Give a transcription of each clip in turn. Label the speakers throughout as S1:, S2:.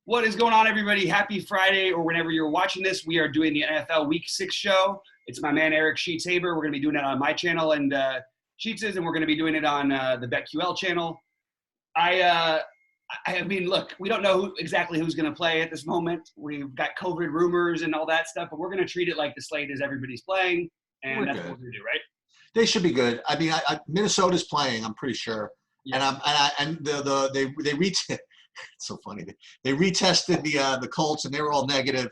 S1: What is going on, everybody? Happy Friday, or whenever you're watching this. We are doing the NFL Week 6 show. It's my man, Eric Sheets-Haber. We're going to be doing it on my channel and Sheets' and we're going to be doing it on the BetQL channel. I mean, look, we don't know exactly who's going to play at this moment. We've got COVID rumors and all that stuff, but we're going to treat it like the slate is everybody's playing, and that's what we're going to do, right?
S2: They should be good. I mean, Minnesota's playing, I'm pretty sure. Yeah. It's so funny. They retested the Colts and they were all negative.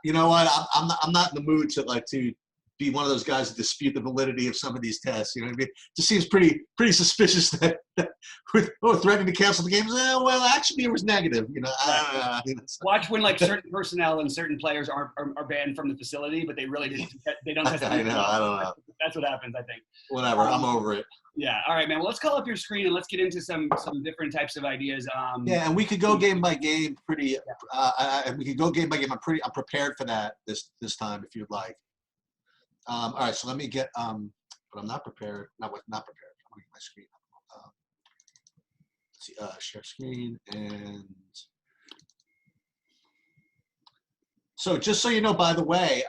S2: You know what? I'm not in the mood to be one of those guys that dispute the validity of some of these tests. You know what I mean? It just seems pretty suspicious that threatening to cancel the games. Well, actually, it was negative. You know,
S1: watch when certain personnel and certain players are banned from the facility, but they really didn't. They don't test.
S2: I don't know.
S1: That's what happens, I think.
S2: Whatever. I'm over it.
S1: Yeah. All right, man. Well, let's call up your screen and let's get into some different types of ideas.
S2: Yeah, and we could go game by game. We could go game by game. I'm prepared for that this time if you'd like. All right. So let me get. But I'm not prepared. Not prepared. I'm going to get my screen. Let's see. Share screen and. So just so you know, by the way,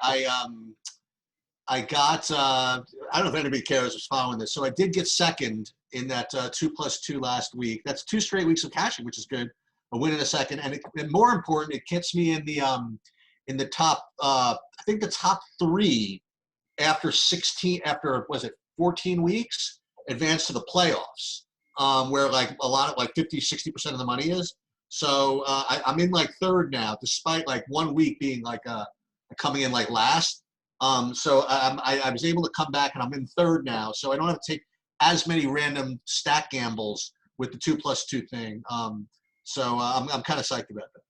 S2: I got, I don't know if anybody cares who's following this. So I did get second in that 2+2 last week. That's 2 straight weeks of cashing, which is good. A win in a second. And more important, it gets me in the top, I think the top 3 after 14 weeks, advance to the playoffs, where a lot of 50, 60% of the money is. So I'm in third now, despite 1 week being coming in last. So I was able to come back and I'm in third now. So I don't have to take as many random stack gambles with the 2+2 thing. So I'm kind of psyched about that.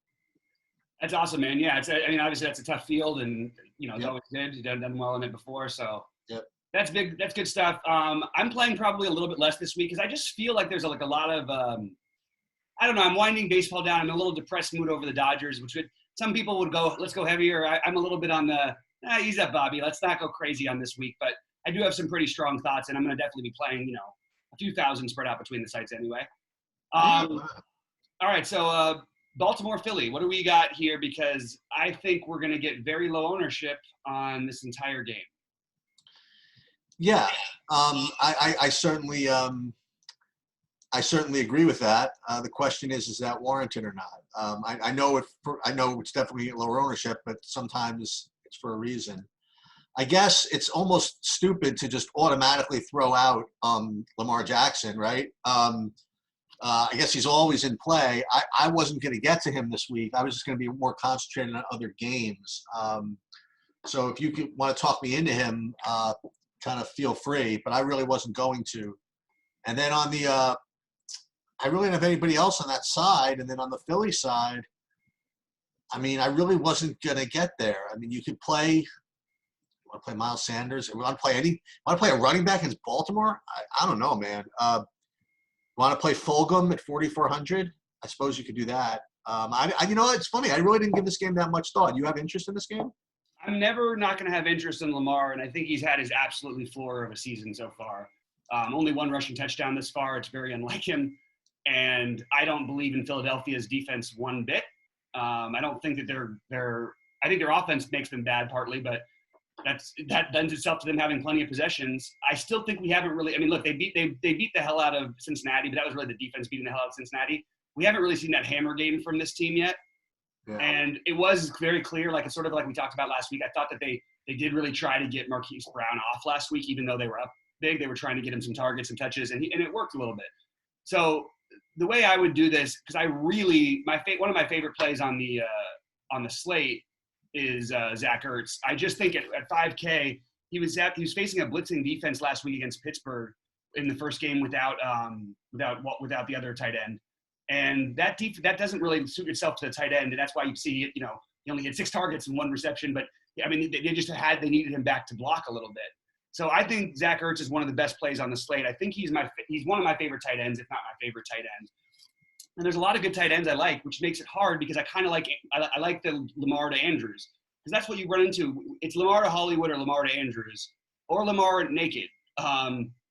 S1: That's awesome, man. Yeah. Obviously that's a tough field and, it's always good. You've done well in it before. So that's big. That's good stuff. I'm playing probably a little bit less this week because I just feel like there's a lot of, I don't know. I'm winding baseball down. I'm in a little depressed mood over the Dodgers, which some people would go, let's go heavier. I'm a little bit on the, ease up, Bobby. Let's not go crazy on this week. But I do have some pretty strong thoughts, and I'm going to definitely be playing, a few thousand spread out between the sites anyway. All right, so Baltimore, Philly. What do we got here? Because I think we're going to get very low ownership on this entire game.
S2: Yeah, I certainly agree with that. The question is that warranted or not? I know it's definitely lower ownership, but sometimes it's for a reason. I guess it's almost stupid to just automatically throw out Lamar Jackson, right? I guess he's always in play. I wasn't going to get to him this week. I was just going to be more concentrated on other games. So if you want to talk me into him, kind of feel free, but I really wasn't going to. And then on the I really didn't have anybody else on that side. And then on the Philly side, I mean, I really wasn't going to get there. I mean, you could play, you want to play Miles Sanders? You want to play a running back against Baltimore? I don't know, man. Want to play Fulgham at 4,400? I suppose you could do that. It's funny. I really didn't give this game that much thought. You have interest in this game?
S1: I'm never not going to have interest in Lamar, and I think he's had his absolutely floor of a season so far. Only 1 rushing touchdown this far. It's very unlike him. And I don't believe in Philadelphia's defense one bit. I don't think that I think their offense makes them bad partly, but that lends itself to them having plenty of possessions. I still think we haven't really. I mean, look, they beat the hell out of Cincinnati, but that was really the defense beating the hell out of Cincinnati. We haven't really seen that hammer game from this team yet. Yeah. And it was very clear, it's sort of like we talked about last week. I thought that they did really try to get Marquise Brown off last week, even though they were up big. They were trying to get him some targets and touches, and it worked a little bit. So the way I would do this, because one of my favorite plays on the slate is Zach Ertz. I just think at 5K he was facing a blitzing defense last week against Pittsburgh in the first game without the other tight end, and that doesn't really suit itself to the tight end, and that's why you see he only had 6 targets and 1 reception, but I mean they needed him back to block a little bit. So I think Zach Ertz is one of the best plays on the slate. I think he's one of my favorite tight ends, if not my favorite tight end. And there's a lot of good tight ends I like, which makes it hard because I kind of like the Lamar to Andrews, because that's what you run into. It's Lamar to Hollywood or Lamar to Andrews or Lamar naked,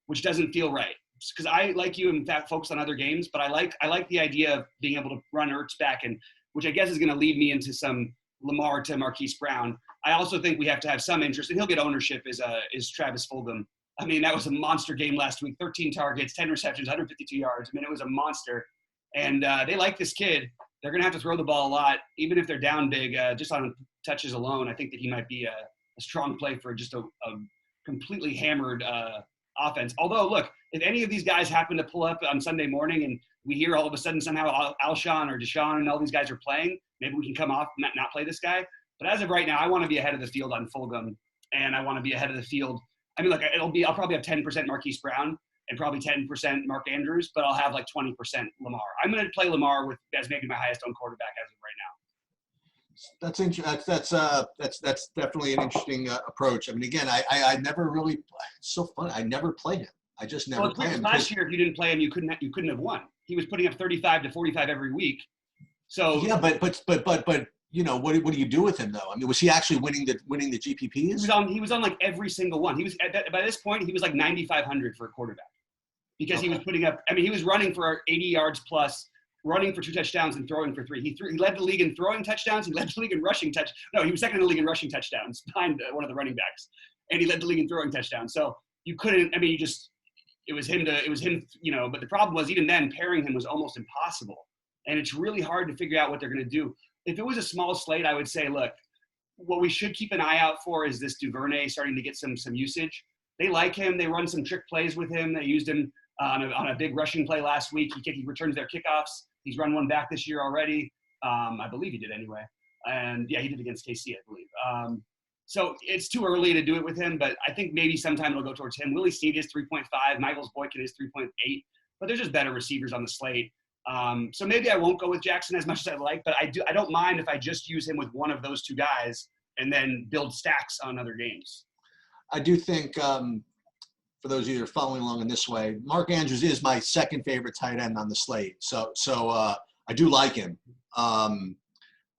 S1: which doesn't feel right. Because I, like you, in fact, focus on other games, but I like the idea of being able to run Ertz back and which I guess is going to lead me into some Lamar to Marquise Brown. I also think we have to have some interest, and he'll get ownership, is Travis Fulgham. I mean, that was a monster game last week, 13 targets, 10 receptions, 152 yards. I mean, it was a monster. And they like this kid. They're going to have to throw the ball a lot, even if they're down big, just on touches alone. I think that he might be a strong play for just a completely hammered offense. Although, look, if any of these guys happen to pull up on Sunday morning and we hear all of a sudden somehow Alshon or Deshaun and all these guys are playing, maybe we can come off and not play this guy. But as of right now, I want to be ahead of the field on Fulgham, and I want to be ahead of the field. I mean, look, I'll probably have 10% Marquise Brown and probably 10% Mark Andrews, but I'll have like 20% Lamar. I'm going to play Lamar as maybe my highest owned quarterback as of right
S2: now. That's definitely an interesting approach. I mean, again, I never really. It's so funny. I never play him. I just never play him.
S1: Last year, if you didn't play him, you couldn't have won. He was putting up 35 to 45 every week. So
S2: yeah, but you know, what do you do with him though? I mean, was he actually winning the GPPs?
S1: He was on like every single one. He was by this point he was like 9,500 for a quarterback because he was putting up. I mean, he was running for 80 yards plus, running for 2 touchdowns and throwing for 3. He led the league in throwing touchdowns. He led the league in rushing No, he was second in the league in rushing touchdowns behind one of the running backs, and he led the league in throwing touchdowns. So you couldn't. I mean, it was him. You know, but the problem was even then pairing him was almost impossible, and it's really hard to figure out what they're going to do. If it was a small slate, I would say, look, what we should keep an eye out for is this Duvernay starting to get some usage. They like him. They run some trick plays with him. They used him on a big rushing play last week. He returns their kickoffs. He's run one back this year already. I believe he did anyway. And, yeah, he did against KC, I believe. So it's too early to do it with him, but I think maybe sometime it'll go towards him. Willie Snead is 3.5. Michaels Boykin is 3.8. But they're just better receivers on the slate. So maybe I won't go with Jackson as much as I like, but I don't mind if I just use him with one of those two guys and then build stacks on other games.
S2: I do think, for those of you that are following along in this way, Mark Andrews is my second favorite tight end on the slate. So I do like him. I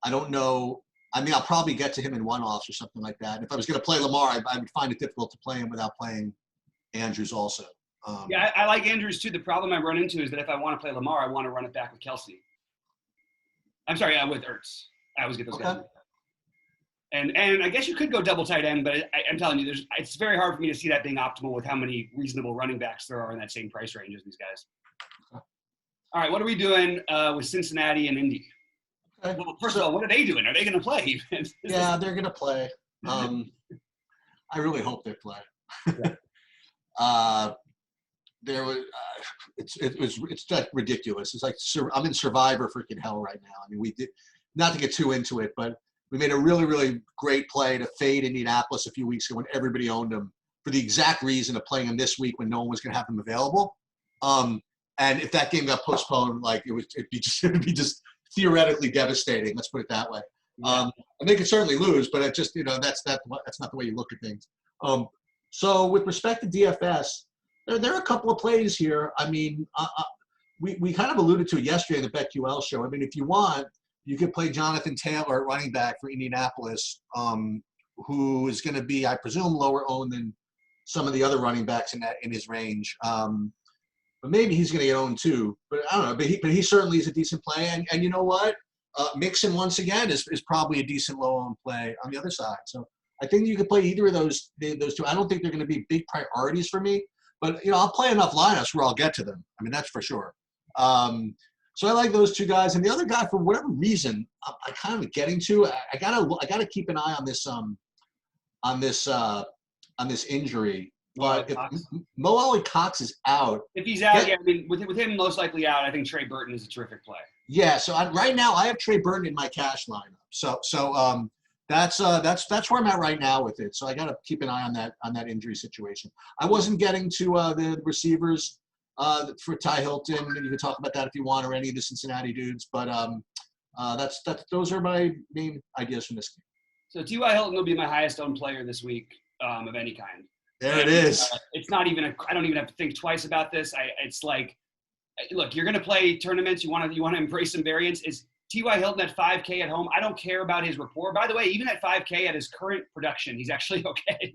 S2: don't know. I mean, I'll probably get to him in one-offs or something like that. If I was going to play Lamar, I would find it difficult to play him without playing Andrews also.
S1: Yeah, I like Andrews too. The problem I run into is that if I want to play Lamar, I want to run it back with Kelsey. I'm sorry, with Ertz. I always get those guys. And I guess you could go double tight end, but I'm telling you, it's very hard for me to see that being optimal with how many reasonable running backs there are in that same price range as these guys. All right, what are we doing with Cincinnati and Indy? Okay. Well, first of all, what are they doing? Are they going to play?
S2: Yeah, they're going to play. I really hope they play. Yeah. It's just ridiculous. It's like I'm in Survivor freaking hell right now. I mean, we did not to get too into it, but we made a really, really great play to fade Indianapolis a few weeks ago when everybody owned them for the exact reason of playing them this week when no one was going to have them available. And if that game got postponed, like it would be just theoretically devastating. Let's put it that way. And they could certainly lose, but it just that's not the way you look at things. So with respect to DFS. There are a couple of plays here. I mean, we kind of alluded to it yesterday in the BetQL show. I mean, if you want, you could play Jonathan Taylor at running back for Indianapolis, who is going to be, I presume, lower owned than some of the other running backs in his range. But maybe he's going to get owned too. But I don't know. But he certainly is a decent play. And you know what? Mixon once again is probably a decent low owned play on the other side. So I think you could play either of those two. I don't think they're going to be big priorities for me. But, I'll play enough lineups where I'll get to them. I mean, that's for sure. So I like those two guys. And the other guy, for whatever reason, I'm kind of getting to. I gotta keep an eye on this injury. But if Mo Alley Cox is out.
S1: If he's out, I mean, with him most likely out, I think Trey Burton is a terrific play.
S2: Yeah, so right now I have Trey Burton in my cash lineup. So that's where I'm at right now with it. So I got to keep an eye on that injury situation. I wasn't getting to the receivers for Ty Hilton. You can talk about that if you want, or any of the Cincinnati dudes. But those are my main ideas from this game.
S1: So T.Y. Hilton will be my highest owned player this week of any kind.
S2: There it is.
S1: It's not even I don't even have to think twice about this. It's like, look, you're going to play tournaments. You want to embrace some variance. Is T.Y. Hilton at 5K at home? I don't care about his rapport. By the way, even at 5K at his current production, he's actually okay,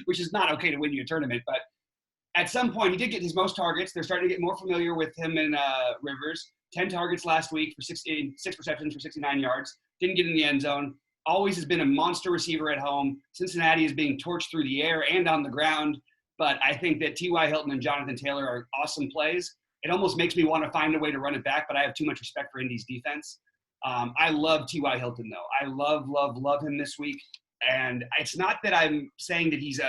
S1: which is not okay to win you a tournament. But at some point, he did get his most targets. They're starting to get more familiar with him and Rivers. 10 targets last week for 6 receptions for 69 yards. Didn't get in the end zone. Always has been a monster receiver at home. Cincinnati is being torched through the air and on the ground. But I think that T.Y. Hilton and Jonathan Taylor are awesome plays. It almost makes me want to find a way to run it back, but I have too much respect for Indy's defense. I love T.Y. Hilton, though. I love him this week. And it's not that I'm saying that he's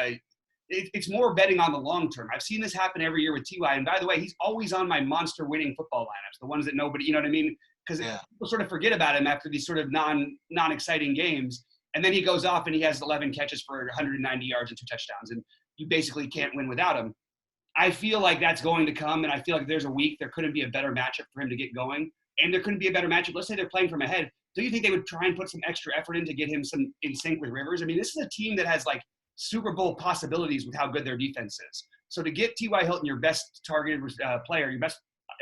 S1: it's more betting on the long term. I've seen this happen every year with T.Y. And by the way, he's always on my monster winning football lineups, the ones that nobody, you know what I mean? Because people sort of forget about him after these sort of non-exciting games. And then he goes off and he has 11 catches for 190 yards and 2 touchdowns. And you basically can't win without him. I feel like that's going to come, and I feel like there's a week there couldn't be a better matchup for him to get going. And there couldn't be a better matchup. Let's say they're playing from ahead. Do you think they would try and put some extra effort in to get him some in sync with Rivers? I mean, this is a team that has like Super Bowl possibilities with how good their defense is. So to get T.Y. Hilton, your best targeted player, your best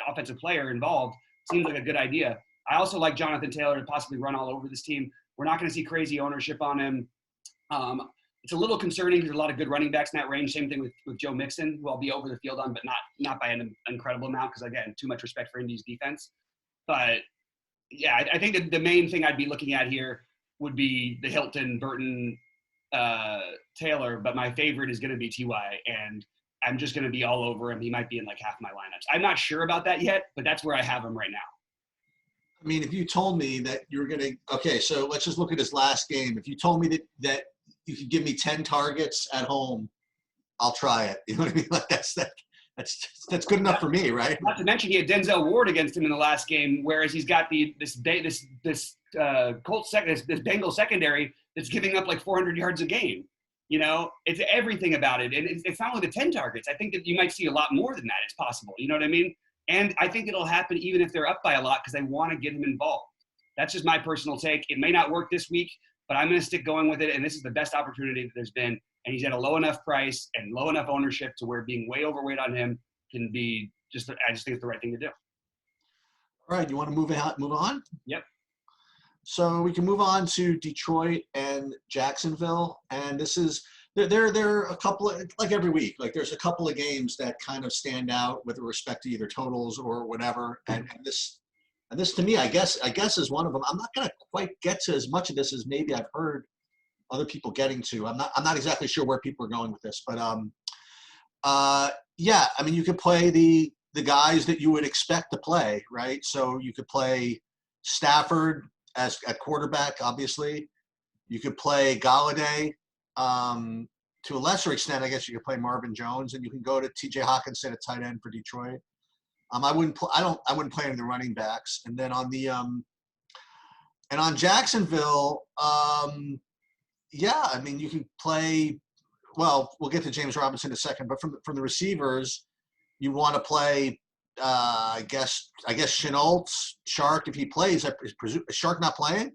S1: offensive player involved, seems like a good idea. I also like Jonathan Taylor to possibly run all over this team. We're not going to see crazy ownership on him. It's a little concerning. There's a lot of good running backs in that range. Same thing with Joe Mixon, who I'll be over the field on, but not by an incredible amount because, again, too much respect for Indy's defense. But, yeah, I think that the main thing I'd be looking at here would be the Hilton, Burton, Taylor, but my favorite is going to be T.Y., and I'm just going to be all over him. He might be in like half my lineups. I'm not sure about that yet, but that's where I have him right now.
S2: I mean, if you told me that you were going to – okay, so let's just look at his last game. If you told me that you could give me 10 targets at home, I'll try it. You know what I mean? Like that's good enough for me, right?
S1: Not to mention he had Denzel Ward against him in the last game, whereas he's got this Bengal secondary that's giving up like 400 yards a game. You know, it's everything about it. And it's not only the 10 targets. I think that you might see a lot more than that. It's possible. You know what I mean? And I think it'll happen even if they're up by a lot because they want to get him involved. That's just my personal take. It may not work this week, but I'm going to stick going with it. And this is the best opportunity that there's been. And he's at a low enough price and low enough ownership to where being way overweight on him can be I just think it's the right thing to do.
S2: All right. You want to move on?
S1: Yep.
S2: So we can move on to Detroit and Jacksonville. And this is, there are a couple of, like every week, like there's a couple of games that kind of stand out with respect to either totals or whatever. And this to me, I guess is one of them. I'm not going to quite get to as much of this as maybe I've heard other people getting to. I'm not exactly sure where people are going with this, but yeah, I mean, you could play the guys that you would expect to play, right? So you could play Stafford at quarterback, obviously. You could play Galladay. To a lesser extent, I guess you could play Marvin Jones, and you can go to T.J. Hawkinson at tight end for Detroit. I wouldn't play any of the running backs. And then on Jacksonville, yeah, I mean, you can play. Well, we'll get to James Robinson in a second, but from the receivers, you want to play. I guess Chenault, Shark, if he plays. Is Shark not playing?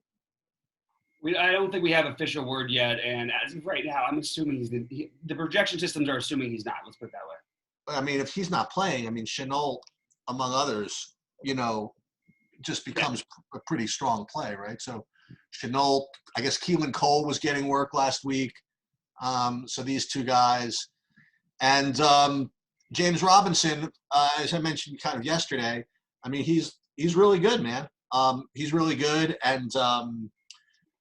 S1: I don't think we have official word yet, and as of right now, I'm assuming the projection systems are assuming he's not. Let's put it that way.
S2: I mean, if he's not playing, I mean, Chenault, among others, you know, just becomes a pretty strong play, right? So Chenault, I guess Keelan Cole was getting work last week. So these two guys. And James Robinson, as I mentioned kind of yesterday, I mean, he's really good, man. He's really good, and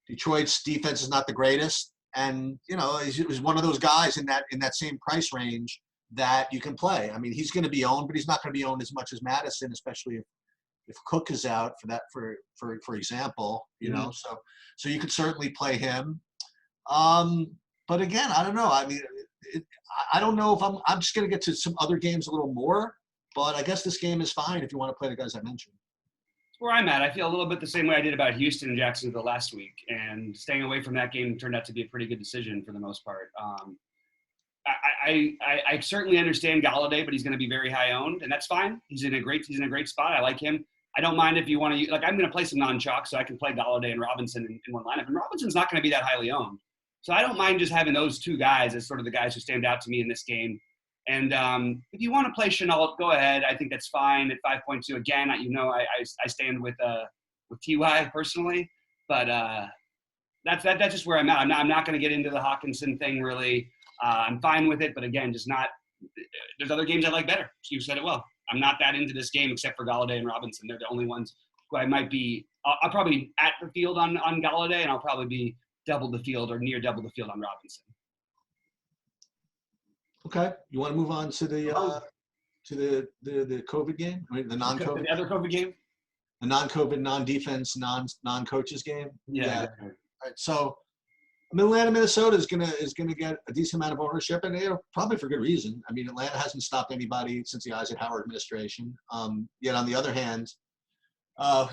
S2: Detroit's defense is not the greatest, and you know he's one of those guys in that same price range that you can play. I mean, he's going to be owned, but he's not going to be owned as much as Madison, especially if Cook is out for example. You know, so you could certainly play him. But again, I don't know. I mean, I don't know if I'm just going to get to some other games a little more, but I guess this game is fine if you want to play the guys I mentioned.
S1: Where I'm at, I feel a little bit the same way I did about Houston and Jacksonville last week, and staying away from that game turned out to be a pretty good decision for the most part. I certainly understand Galladay, but he's going to be very high owned, and that's fine. He's in a great spot. I like him. I don't mind if you want to, like, I'm going to play some non-chalk, so I can play Galladay and Robinson in one lineup, and Robinson's not going to be that highly owned. So I don't mind just having those two guys as sort of the guys who stand out to me in this game. And if you want to play Chenault, go ahead. I think that's fine at 5.2. Again, I stand with Ty personally, but that's just where I'm at. I'm not going to get into the Hawkinson thing really. I'm fine with it, but again, just not. There's other games I like better. You said it well. I'm not that into this game except for Galladay and Robinson. They're the only ones who I might be. I'll probably be at the field on Galladay, and I'll probably be double the field or near double the field on Robinson.
S2: Okay, you want to move on to the COVID game? I mean, the non-COVID.
S1: The other COVID game.
S2: The non-COVID, non-defense, non-coaches game.
S1: Yeah.
S2: All right. So, Atlanta, Minnesota is gonna get a decent amount of ownership, and probably for good reason. I mean, Atlanta hasn't stopped anybody since the Eisenhower administration. Yet on the other hand,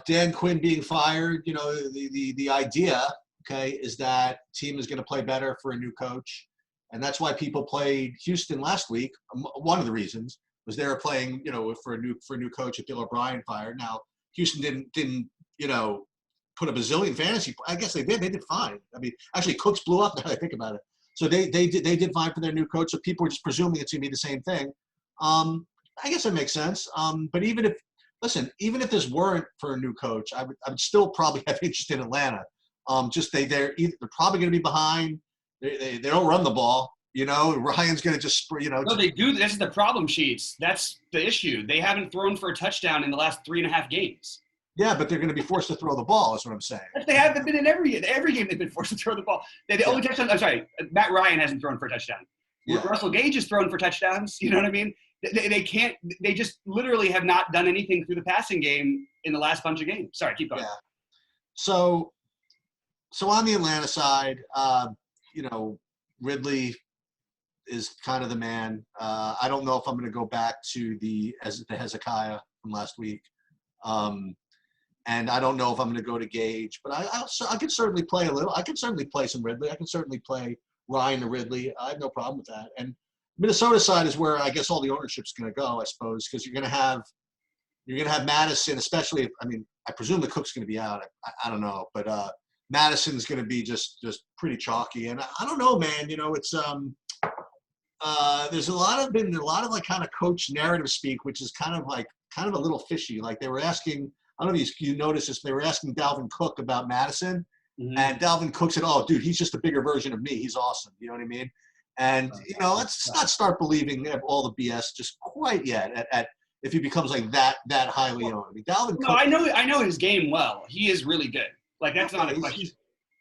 S2: Dan Quinn being fired, the idea, okay, is that team is going to play better for a new coach, and that's why people played Houston last week. One of the reasons was they were playing, for a new coach if Bill O'Brien fired. Now Houston didn't put a bazillion fantasy. I guess they did. They did fine. I mean, actually, Cooks blew up. Now that I think about it, so they did fine for their new coach. So people were just presuming it's going to be the same thing. I guess it makes sense. But even if this weren't for a new coach, I would still probably have interest in Atlanta. They're probably going to be behind. They don't run the ball. Ryan's going to just
S1: No, they do. This is the problem sheets. That's the issue. They haven't thrown for a touchdown in the last 3.5 games.
S2: Yeah, but they're going to be forced to throw the ball. Is what I'm saying.
S1: They haven't been in every game. They've been forced to throw the ball. The only touchdown. I'm sorry, Matt Ryan hasn't thrown for a touchdown. Yeah. Russell Gage has thrown for touchdowns. You know what I mean? They can't. They just literally have not done anything through the passing game in the last bunch of games. Sorry, keep going.
S2: Yeah. So on the Atlanta side, Ridley is kind of the man. I don't know if I'm going to go back to the Hezekiah from last week. And I don't know if I'm going to go to Gage, but I can certainly play a little. I can certainly play some Ridley. I can certainly play Ryan to Ridley. I have no problem with that. And Minnesota side is where I guess all the ownership's going to go, I suppose, because you're going to have Madison, especially. I presume the Cook's going to be out. I don't know, but Madison's going to be just pretty chalky. And I don't know, man. It's there's been a lot of like kind of coach narrative speak, which is kind of a little fishy. Like they were asking. I don't know if you noticed this. They were asking Dalvin Cook about Madison, and Dalvin Cook said, "Oh, dude, he's just a bigger version of me. He's awesome." You know what I mean? And let's not start believing all the BS just quite yet. At if he becomes like that highly owned. Dalvin Cook.
S1: No, I know his game well. He is really good. Like that's not a question.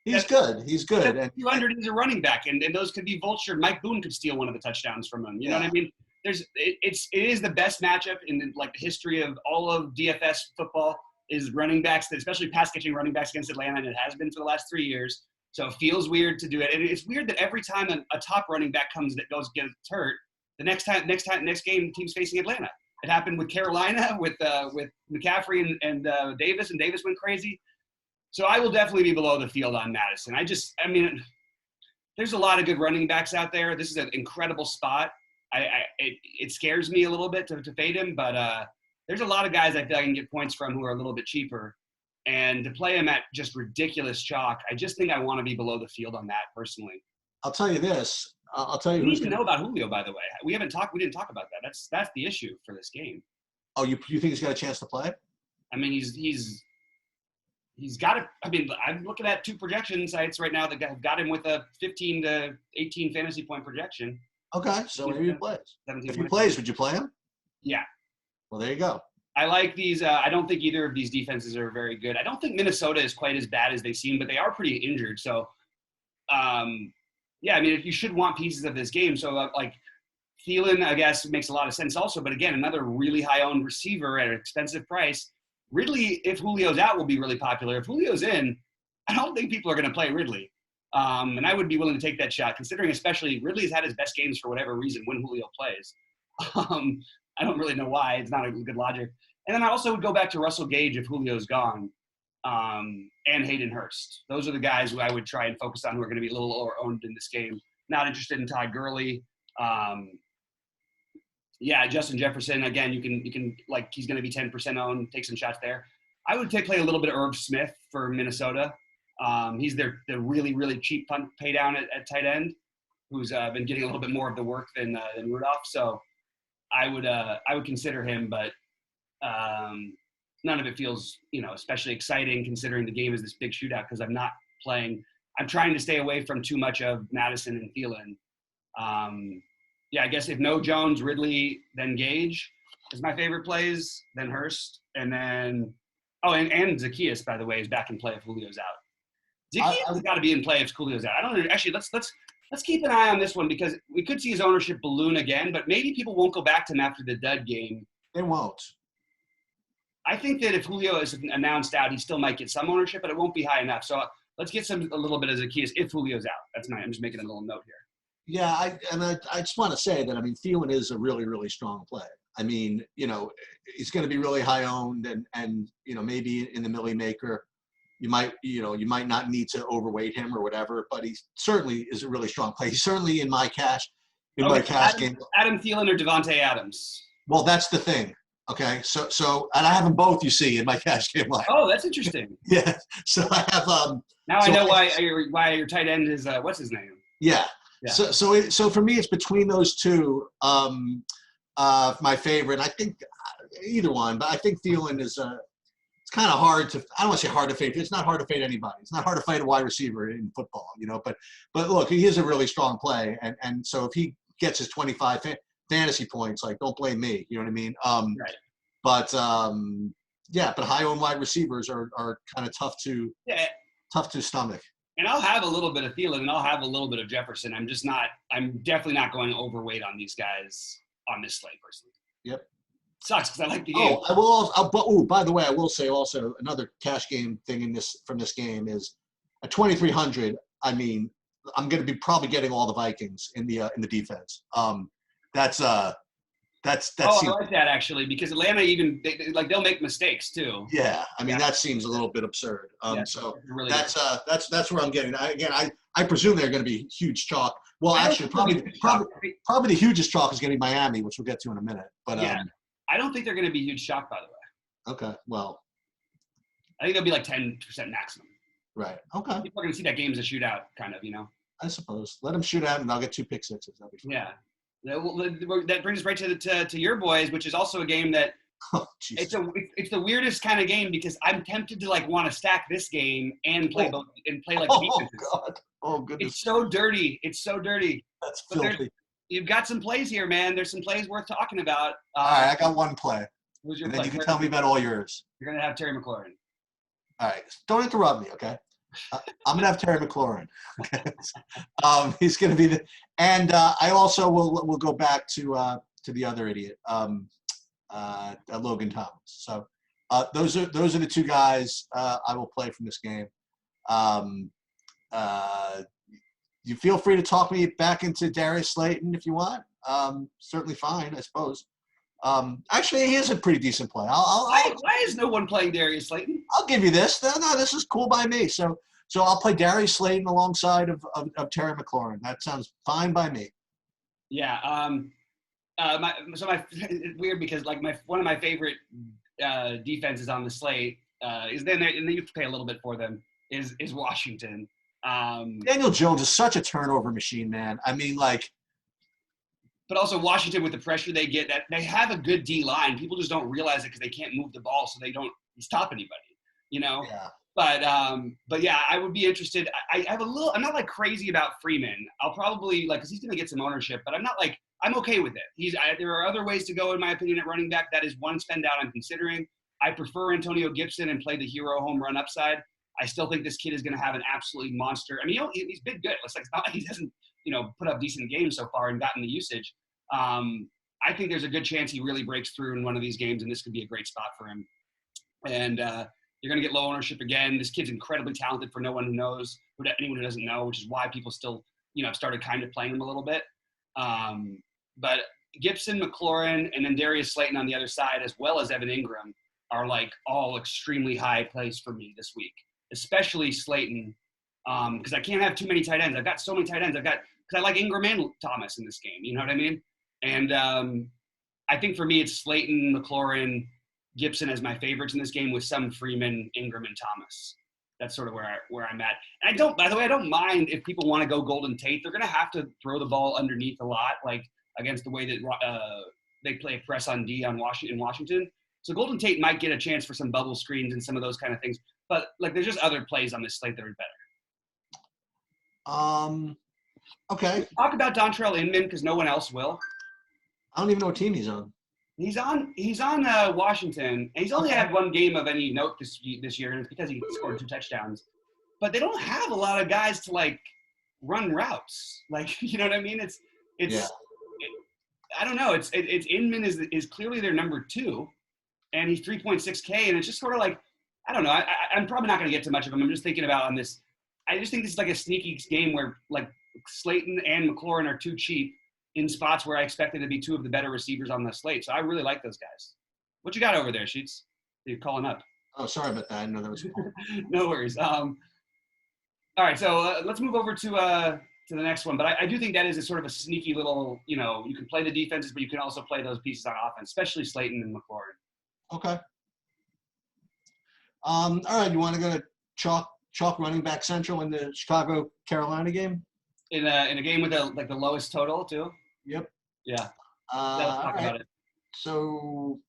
S2: He's good. He's good.
S1: And 200 is a running back, and those could be vultured. Mike Boone could steal one of the touchdowns from him. You know what I mean? It is the best matchup in the history of all of DFS football is running backs, especially pass catching running backs against Atlanta, and it has been for the last 3 years. So it feels weird to do it, and it's weird that every time a top running back gets hurt, the next game team's facing Atlanta. It happened with Carolina with McCaffrey and Davis, and Davis went crazy. So I will definitely be below the field on Madison. There's a lot of good running backs out there. This is an incredible spot. It scares me a little bit to fade him, but there's a lot of guys I feel I can get points from who are a little bit cheaper. And to play him at just ridiculous chalk, I just think I want to be below the field on that personally.
S2: I'll tell you this. I'll tell you.
S1: We need to know about Julio, by the way. We didn't talk about that. That's the issue for this game.
S2: Oh, you think he's got a chance to play?
S1: He's got it. I'm looking at 2 projection sites right now that have got him with a 15 to 18 fantasy point projection.
S2: Okay, so maybe he plays. If he plays, would you play him?
S1: Yeah.
S2: Well, there you go.
S1: I like these. I don't think either of these defenses are very good. I don't think Minnesota is quite as bad as they seem, but they are pretty injured. So, you should want pieces of this game. So, Thielen, I guess, makes a lot of sense also. But again, another really high-owned receiver at an expensive price. Ridley, if Julio's out, will be really popular. If Julio's in, I don't think people are going to play Ridley. And I would be willing to take that shot, considering especially Ridley's had his best games for whatever reason when Julio plays. I don't really know why. It's not a good logic. And then I also would go back to Russell Gage if Julio's gone, and Hayden Hurst. Those are the guys who I would try and focus on who are going to be a little lower owned in this game. Not interested in Todd Gurley. Justin Jefferson, again, you can he's going to be 10% owned, take some shots there. I would play a little bit of Irv Smith for Minnesota. He's the really, really cheap punt pay down at tight end, who's been getting a little bit more of the work than Rudolph. So I would consider him, but none of it feels, especially exciting considering the game is this big shootout because I'm trying to stay away from too much of Madison and Thielen. I guess if no Jones, Ridley, then Gage, is my favorite plays, then Hurst, and then and Zacchaeus, by the way, is back in play if Julio's out. Zacchaeus has got to be in play if Julio's out. I don't know. Actually, let's keep an eye on this one because we could see his ownership balloon again, but maybe people won't go back to him after the dud game.
S2: They won't.
S1: I think that if Julio is announced out, he still might get some ownership, but it won't be high enough. So let's get a little bit of Zacchaeus if Julio's out. I'm just making a little note here.
S2: Yeah, I just want to say that, I mean, Thielen is a really, really strong play. I mean, he's going to be really high owned and maybe in the Millie Maker, you might not need to overweight him or whatever, but he certainly is a really strong play. He's certainly in my cash game.
S1: Adam Thielen or Davonte Adams?
S2: Well, that's the thing. Okay, so and I have them both, you see, in my cash game line.
S1: Oh, that's interesting.
S2: Yeah, so I have
S1: Now I know why your tight end is what's his name?
S2: Yeah. So for me, it's between those two. My favorite, I think either one, but I think Thielen is it's kind of hard to. I don't want to say hard to fade. It's not hard to fade anybody. It's not hard to fade a wide receiver in football, But look, he is a really strong play, and so if he gets his 25 fantasy points, like, don't blame me. You know what I mean?
S1: Right.
S2: But but high owned wide receivers are kind of tough to stomach.
S1: And I'll have a little bit of Thielen and I'll have a little bit of Jefferson. I'm definitely not going overweight on these guys on this slate personally.
S2: Yep.
S1: Sucks because I like the game.
S2: I will. By the way, I will say also another cash game thing from this game is at 2,300. I mean, I'm going to be probably getting all the Vikings in the defense. That's
S1: I like that actually because Atlanta they'll make mistakes too.
S2: Yeah, I mean that seems a little bit absurd. So really that's where I'm getting. I presume they're going to be huge chalk. Well, actually, probably the hugest chalk is going to be Miami, which we'll get to in a minute. But
S1: I don't think they're going to be huge shock, by the way.
S2: Okay, well,
S1: I think they'll be like 10% maximum.
S2: Right. Okay.
S1: People are going to see that game as a shootout, kind of,
S2: I suppose. Let them shoot out, and I'll get 2 pick sixes. That'll be fun.
S1: Yeah. That brings us right to your boys, which is also a game that it's the weirdest kind of game because I'm tempted to want to stack this game and play both and play defenses.
S2: Oh God! Oh goodness!
S1: It's so dirty.
S2: That's filthy.
S1: You've got some plays here, man. There's some plays worth talking about.
S2: All right, I got one play.
S1: Who's your
S2: and
S1: play?
S2: Then you can tell me about all yours.
S1: You're gonna have Terry McLaurin.
S2: All right, don't interrupt me, okay? I'm gonna have Terry McLaurin. Okay? He's gonna be and I also will go back to the other idiot, Logan Thomas. So those are the two guys I will play from this game. You feel free to talk me back into Darius Slayton if you want. Certainly fine, I suppose. Actually, he is a pretty decent play.
S1: Why is no one playing Darius Slayton?
S2: I'll give you this. No, this is cool by me. So I'll play Darius Slayton alongside of Terry McLaurin. That sounds fine by me. Yeah.
S1: It's weird because one of my favorite defenses on the slate is then and you have to pay a little bit for them is Washington.
S2: Daniel Jones is such a turnover machine, man. I mean,
S1: but also Washington with the pressure they get, that they have a good D line. People just don't realize it because they can't move the ball, so they don't stop anybody. Yeah. But yeah, I would be interested. I have I'm not crazy about Freeman. I'll probably because he's going to get some ownership, but I'm okay with it. There are other ways to go in my opinion at running back. That is one spend out I'm considering. I prefer Antonio Gibson and play the hero home run upside. I still think this kid is going to have an absolutely monster. I mean, he's been good. It's not like he hasn't, put up decent games so far and gotten the usage. I think there's a good chance he really breaks through in one of these games, and this could be a great spot for him. And you're going to get low ownership again. This kid's incredibly talented for anyone who doesn't know, which is why people still, started kind of playing him a little bit. But Gibson, McLaurin, and then Darius Slayton on the other side, as well as Evan Ingram, are all extremely high plays for me this week. Especially Slayton, because I can't have too many tight ends. I've got so many tight ends. Because I like Ingram and Thomas in this game. You know what I mean? And I think for me, it's Slayton, McLaurin, Gibson as my favorites in this game, with some Freeman, Ingram, and Thomas. That's sort of where I'm at. And I don't mind if people want to go Golden Tate. They're going to have to throw the ball underneath a lot, against the way that they play press on D in Washington. So Golden Tate might get a chance for some bubble screens and some of those kind of things. But there's just other plays on this slate that are better.
S2: Okay.
S1: Talk about Dontrell Inman because no one else will.
S2: I don't even know what team he's on.
S1: He's on Washington, and he's only had one game of any note this year, and it's because he scored 2 touchdowns. But they don't have a lot of guys to like run routes. Like, you know what I mean? I don't know. It's Inman is clearly their number 2, and he's 3.6K, and it's just sort of like, I don't know. I'm probably not going to get to much of him. I'm just thinking about on this. I just think this is like a sneaky game where like Slayton and McLaurin are too cheap in spots where I expected to be 2 of the better receivers on the slate. So I really like those guys. What you got over there, Sheets? You're calling up.
S2: Oh, sorry about that. I didn't know that was cool.
S1: No worries. All right, so let's move over to the next one. But I do think that is a sort of a sneaky little, you can play the defenses, but you can also play those pieces on offense, especially Slayton and McLaurin.
S2: Okay. All right, you want to go to chalk running back central in the Chicago-Carolina game?
S1: In a game with the lowest total too?
S2: Yep.
S1: Yeah. Let's
S2: talk
S1: about it.
S2: So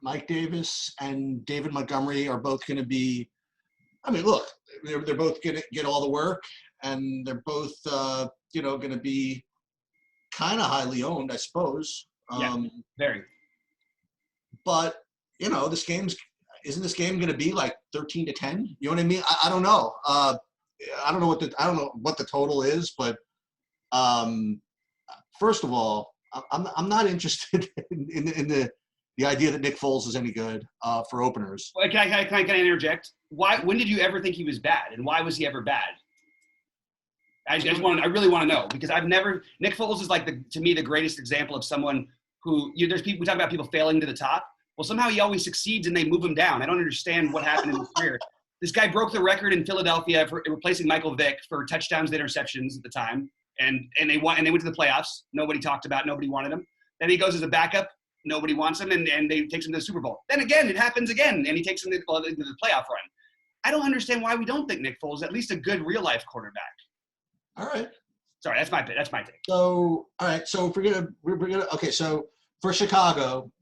S2: Mike Davis and David Montgomery are both going to be – I mean, look, they're both going to get all the work, and they're both, going to be kind of highly owned, I suppose.
S1: Yeah, very.
S2: But, isn't this game going to be like 13-10? You know what I mean? I don't know. I don't know what the total is, but first of all, I'm not interested in the idea that Nick Foles is any good for openers.
S1: Well, can I interject? When did you ever think he was bad, and why was he ever bad? I really want to know, because Nick Foles is to me the greatest example of someone who there's people, we talk about people failing to the top. Well, somehow he always succeeds and they move him down. I don't understand what happened in his career. This guy broke the record in Philadelphia for replacing Michael Vick for touchdowns and interceptions at the time. And they went to the playoffs. Nobody talked about, nobody wanted him. Then he goes as a backup. Nobody wants him, and they takes him to the Super Bowl. Then again, it happens again, and he takes him to the playoff run. I don't understand why we don't think Nick Foles is at least a good real-life quarterback.
S2: All right.
S1: Sorry, that's my take.
S2: So, all right. So if we're gonna okay. So for Chicago,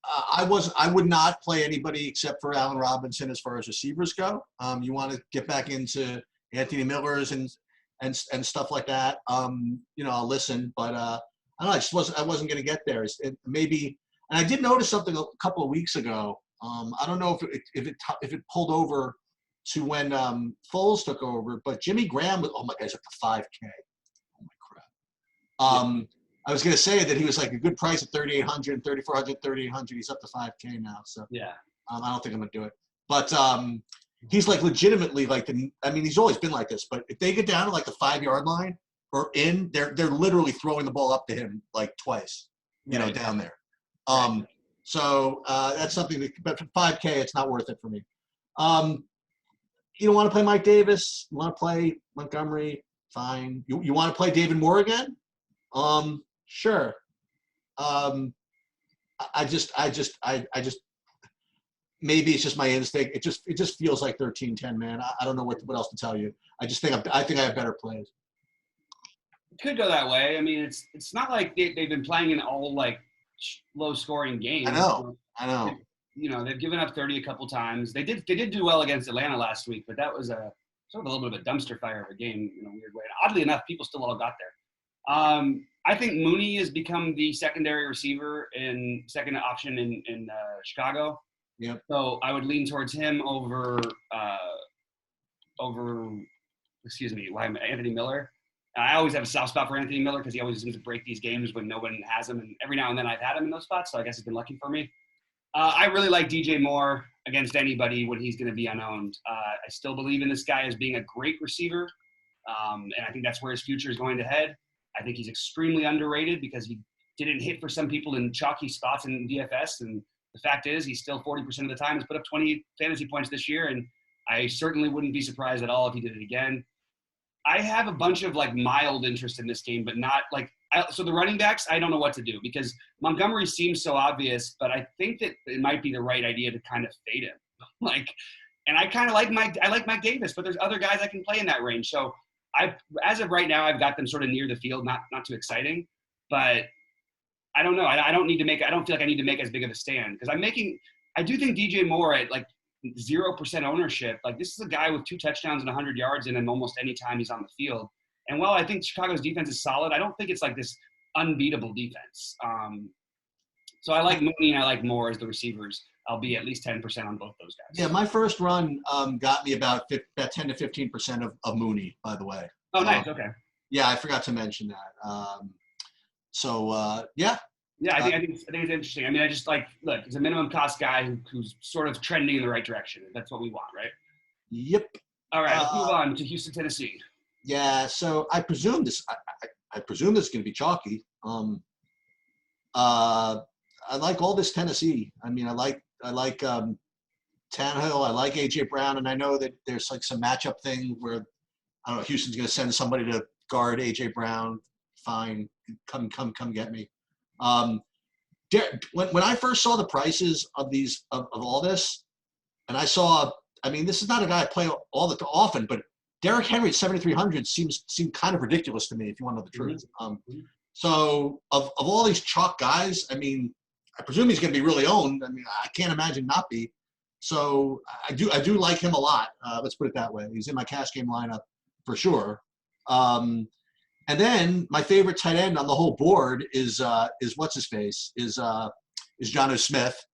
S2: I would not play anybody except for Allen Robinson as far as receivers go. You want to get back into Anthony Miller's and stuff like that. I'll listen, but I don't know. I wasn't going to get there. Maybe, and I did notice something a couple of weeks ago. I don't know if it pulled over to when Foles took over, but Jimmy Graham was, oh my God, he's up to 5K. Oh my crap. I was going to say that he was like a good price at 3,800, 3,400, 3,800. He's up to 5K now. So
S1: yeah,
S2: I don't think I'm going to do it. But he's like legitimately he's always been like this. But if they get down to like the 5-yard line or in, they're literally throwing the ball up to him like twice, down there. So that's something but for 5K, it's not worth it for me. You don't want to play Mike Davis. You want to play Montgomery. Fine. You want to play David Moore again? Sure. I just maybe it's just my instinct. It just feels like 13-10, man. I don't know what else to tell you. I think I have better plays.
S1: It could go that way. I mean, it's not like they've been playing in all like low scoring games.
S2: I know.
S1: They've given up 30 a couple times. They did do well against Atlanta last week, but that was sort of a little bit of a dumpster fire of a game in a weird way. And oddly enough, people still all got there. I think Mooney has become the secondary receiver and second option in Chicago.
S2: Yep.
S1: So I would lean towards him over Anthony Miller. I always have a soft spot for Anthony Miller because he always seems to break these games when no one has him. And every now and then I've had him in those spots, so I guess it's been lucky for me. I really like DJ Moore against anybody when he's going to be unowned. I still believe in this guy as being a great receiver, and I think that's where his future is going to head. I think he's extremely underrated because he didn't hit for some people in chalky spots in DFS, and the fact is he's still 40% of the time has put up 20 fantasy points this year, and I certainly wouldn't be surprised at all if he did it again. I have a bunch of mild interest in this game, but not so the running backs, I don't know what to do because Montgomery seems so obvious, but I think that it might be the right idea to kind of fade him. And I kind of like Mike Davis, but there's other guys I can play in that range. So as of right now, I've got them sort of near the field, not too exciting, but I don't know. I don't feel like I need to make as big of a stand because I do think DJ Moore at 0% ownership. This is a guy with 2 touchdowns and 100 yards in him almost any time he's on the field. And while I think Chicago's defense is solid, I don't think it's like this unbeatable defense. So I like Mooney and I like Moore as the receivers. I'll be at least 10% on both those guys.
S2: Yeah, my first run got me about 10 to 15% of Mooney, by the way.
S1: Oh, nice. Okay.
S2: Yeah, I forgot to mention that. Yeah.
S1: Yeah, I think it's interesting. I mean, I just look, it's a minimum cost guy who's sort of trending in the right direction. That's what we want, right?
S2: Yep.
S1: All right, let's move on to Houston, Tennessee.
S2: Yeah, so I presume this. I presume this is going to be chalky. I like all this Tennessee. I mean, I like Tannehill. I like AJ Brown, and I know that there's like some matchup thing where I don't know. Houston's going to send somebody to guard AJ Brown. Fine, come get me. When I first saw the prices of these of all this, and I saw, I mean, this is not a guy I play often, but Derrick Henry at 7,300 seemed kind of ridiculous to me, if you want to know the truth. So of all these chalk guys, I mean, I presume he's going to be really owned. I mean, I can't imagine not be. So I do like him a lot. Let's put it that way. He's in my cash game lineup for sure. And then my favorite tight end on the whole board is what's his face is Jonnu Smith,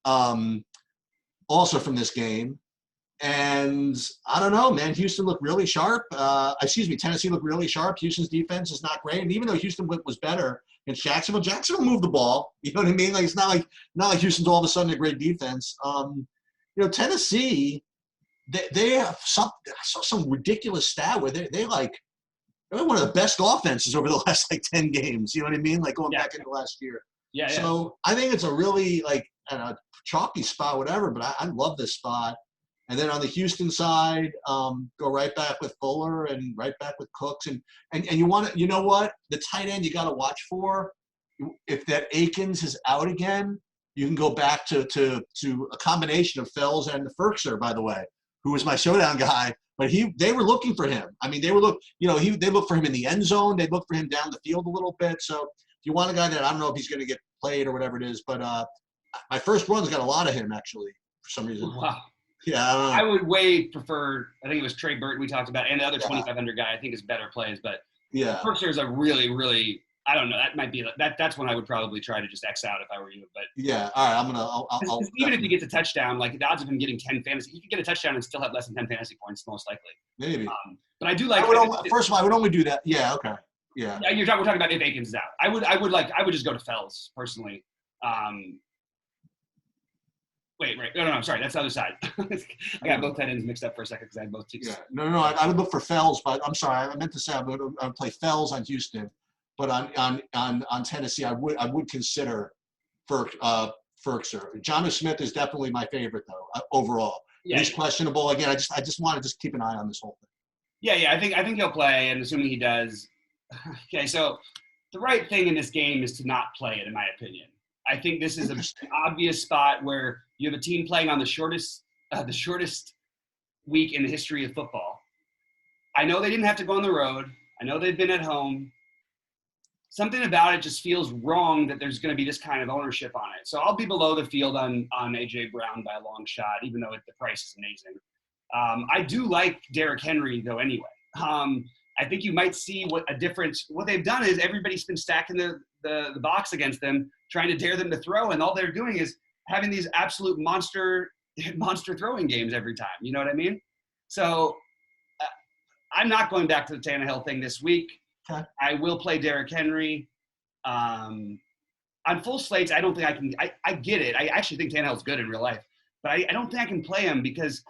S2: also from this game. And I don't know, man. Houston looked really sharp. Tennessee looked really sharp. Houston's defense is not great, and even though Houston was better in Jacksonville moved the ball. You know what I mean? Like it's not like Houston's all of a sudden a great defense. Tennessee, they have I saw some ridiculous stat where they're one of the best offenses over the last 10 games. You know what I mean? Like going back into last year.
S1: Yeah.
S2: So I think it's a really chalky spot, whatever. But I love this spot. And then on the Houston side, go right back with Fuller and right back with Cooks. And you know what? The tight end you got to watch for, if that Akins is out again, you can go back to a combination of Fells and the Ferkser, by the way, who was my showdown guy. But they were looking for him. I mean, they looked for him in the end zone. They looked for him down the field a little bit. So if you want a guy that I don't know if he's going to get played or whatever it is, but my first run's got a lot of him actually for some reason.
S1: Wow.
S2: Yeah,
S1: I would way prefer. I think it was Trey Burton we talked about, and the other 2,500 guy. I think is better plays, but Ferkser is a really, really. I don't know. That might be that's one I would probably try to just X out if I were you. But
S2: yeah, all right. I'll
S1: even if he gets a touchdown, like the odds of him getting 10 fantasy, he could get a touchdown and still have less than 10 fantasy points, most likely.
S2: Maybe.
S1: But I do like.
S2: First of all, I would only do that. Yeah. Okay. Yeah.
S1: We're talking about if Akins is out. I would just go to Fells personally. Wait. No, I'm sorry. That's the other side. I got both tight ends mixed up for a second because I had both teams.
S2: Yeah. No. I would look for Fells, but I'm sorry. I meant to say I would play Fells on Houston. But on Tennessee, I would consider Ferkser. Jonnu Smith is definitely my favorite though overall. Yeah, he's questionable again. I just want to keep an eye on this whole thing.
S1: Yeah. I think he'll play, and assuming he does. Okay, so the right thing in this game is to not play it, in my opinion. I think this is an obvious spot where you have a team playing on the shortest week in the history of football. I know they didn't have to go on the road. I know they've been at home. Something about it just feels wrong that there's going to be this kind of ownership on it. So I'll be below the field on A.J. Brown by a long shot, even though the price is amazing. I do like Derrick Henry, though, anyway. I think you might see what a difference. What they've done is everybody's been stacking the box against them, trying to dare them to throw, and all they're doing is having these absolute monster throwing games every time. You know what I mean? So I'm not going back to the Tannehill thing this week.
S2: Okay.
S1: I will play Derrick Henry. On full slates, I don't think I can. I get it. I actually think Tannehill's good in real life, but I don't think I can play him because,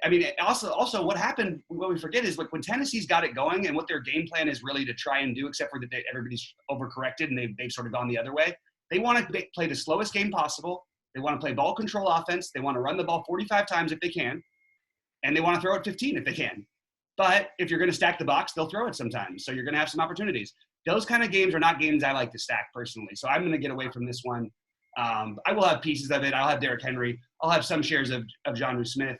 S1: I mean, also what happened, what we forget is like when Tennessee's got it going and what their game plan is really to try and do, except for that everybody's overcorrected and they've sort of gone the other way. They want to play the slowest game possible. They want to play ball control offense. They want to run the ball 45 times if they can, and they want to throw it 15 if they can. But if you're going to stack the box, they'll throw it sometimes. So you're going to have some opportunities. Those kind of games are not games I like to stack personally. So I'm going to get away from this one. I will have pieces of it. I'll have Derrick Henry. I'll have some shares of Jonnu Smith.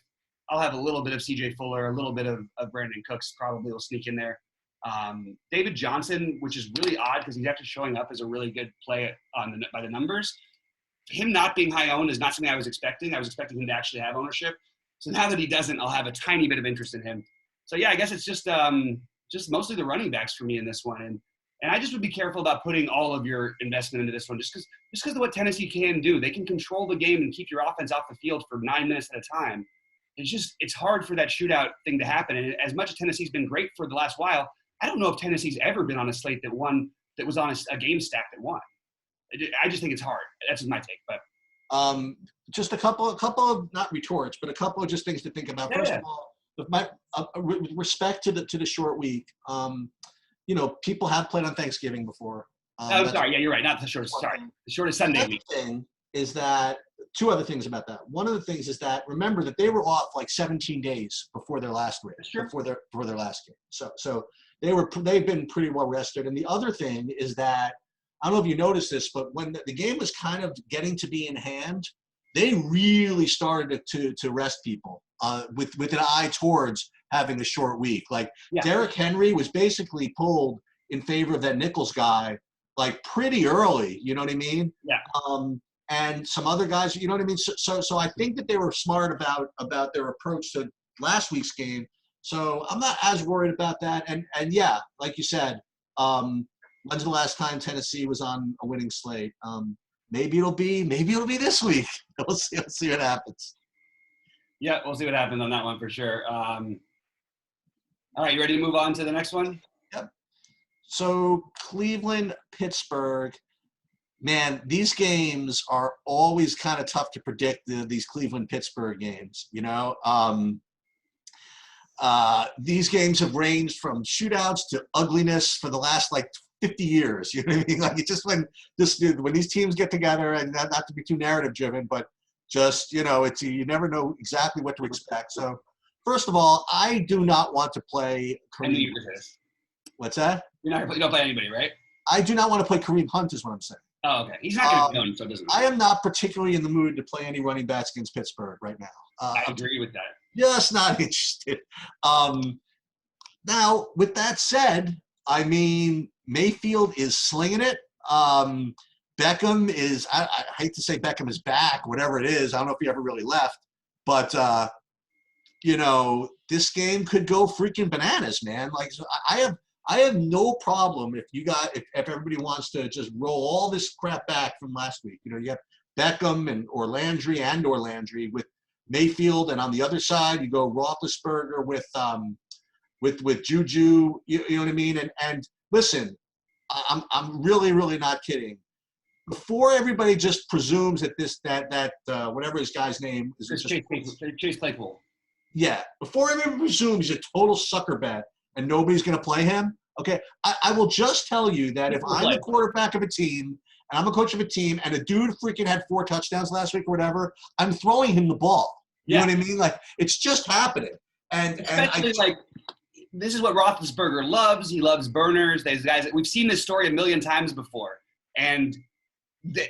S1: I'll have a little bit of C.J. Fuller, a little bit of Brandon Cooks probably will sneak in there. David Johnson, which is really odd because he's actually showing up as a really good play by the numbers. Him not being high owned is not something I was expecting. I was expecting him to actually have ownership. So now that he doesn't, I'll have a tiny bit of interest in him. So, yeah, I guess it's just mostly the running backs for me in this one. And And I just would be careful about putting all of your investment into this one just because of what Tennessee can do. They can control the game and keep your offense off the field for 9 minutes at a time. It's hard for that shootout thing to happen. And as much as Tennessee's been great for the last while, I don't know if Tennessee's ever been on a slate that was on a game stack that won. I just think it's hard. That's my take. But
S2: just a couple of not retorts, but a couple of just things to think about. First of all, with respect to the short week, people have played on Thanksgiving before.
S1: I'm sorry. Yeah, you're right. Not the shortest. Sorry, the shortest Sunday week.
S2: Thing is that two other things about that. One of the things is that remember that they were off like 17 days before their last race, before their last game. So they've been pretty well rested. And the other thing is that I don't know if you noticed this, but when the game was kind of getting to be in hand, they really started to rest people with an eye towards having a short week. Like Derrick Henry was basically pulled in favor of that Nichols guy like pretty early. You know what I mean?
S1: Yeah.
S2: And some other guys, you know what I mean? So I think that they were smart about their approach to last week's game. So I'm not as worried about that. And yeah, like you said, when's the last time Tennessee was on a winning slate? Maybe it'll be this week. We'll see what happens.
S1: Yeah, we'll see what happens on that one for sure. All right, you ready to move on to the next one?
S2: Yep. So Cleveland, Pittsburgh. Man, these games are always kind of tough to predict, these Cleveland-Pittsburgh games, These games have ranged from shootouts to ugliness for the last, 50 years. You know what I mean? Like, it's just when these teams get together, and not to be too narrative-driven, but just, you never know exactly what to expect. So, first of all, I do not want to play Kareem.
S1: I knew you were this.
S2: What's that?
S1: You don't play anybody, right?
S2: I do not want to play Kareem Hunt is what I'm saying.
S1: Oh, okay. He's not going to be known, so it doesn't matter.
S2: I am not particularly in the mood to play any running backs against Pittsburgh right now.
S1: I agree with that.
S2: Just not interested. Now, with that said, I mean, Mayfield is slinging it. Beckham is, I hate to say Beckham is back, whatever it is. I don't know if he ever really left. But, this game could go freaking bananas, man. Like, so I have no problem if everybody wants to just roll all this crap back from last week. You have Beckham or Landry with Mayfield, and on the other side you go Roethlisberger with Juju. You know what I mean? And listen, I'm really, really not kidding. Before everybody just presumes that whatever his guy's name is,
S1: Chase Claypool.
S2: Yeah, before everybody presumes he's a total sucker bet and nobody's going to play him, okay, I will just tell you that if I'm the quarterback of a team and I'm a coach of a team and a dude freaking had 4 touchdowns last week or whatever, I'm throwing him the ball. You know what I mean? Like, it's just happening.
S1: Especially this is what Roethlisberger loves. He loves burners. These guys, we've seen this story a million times before. And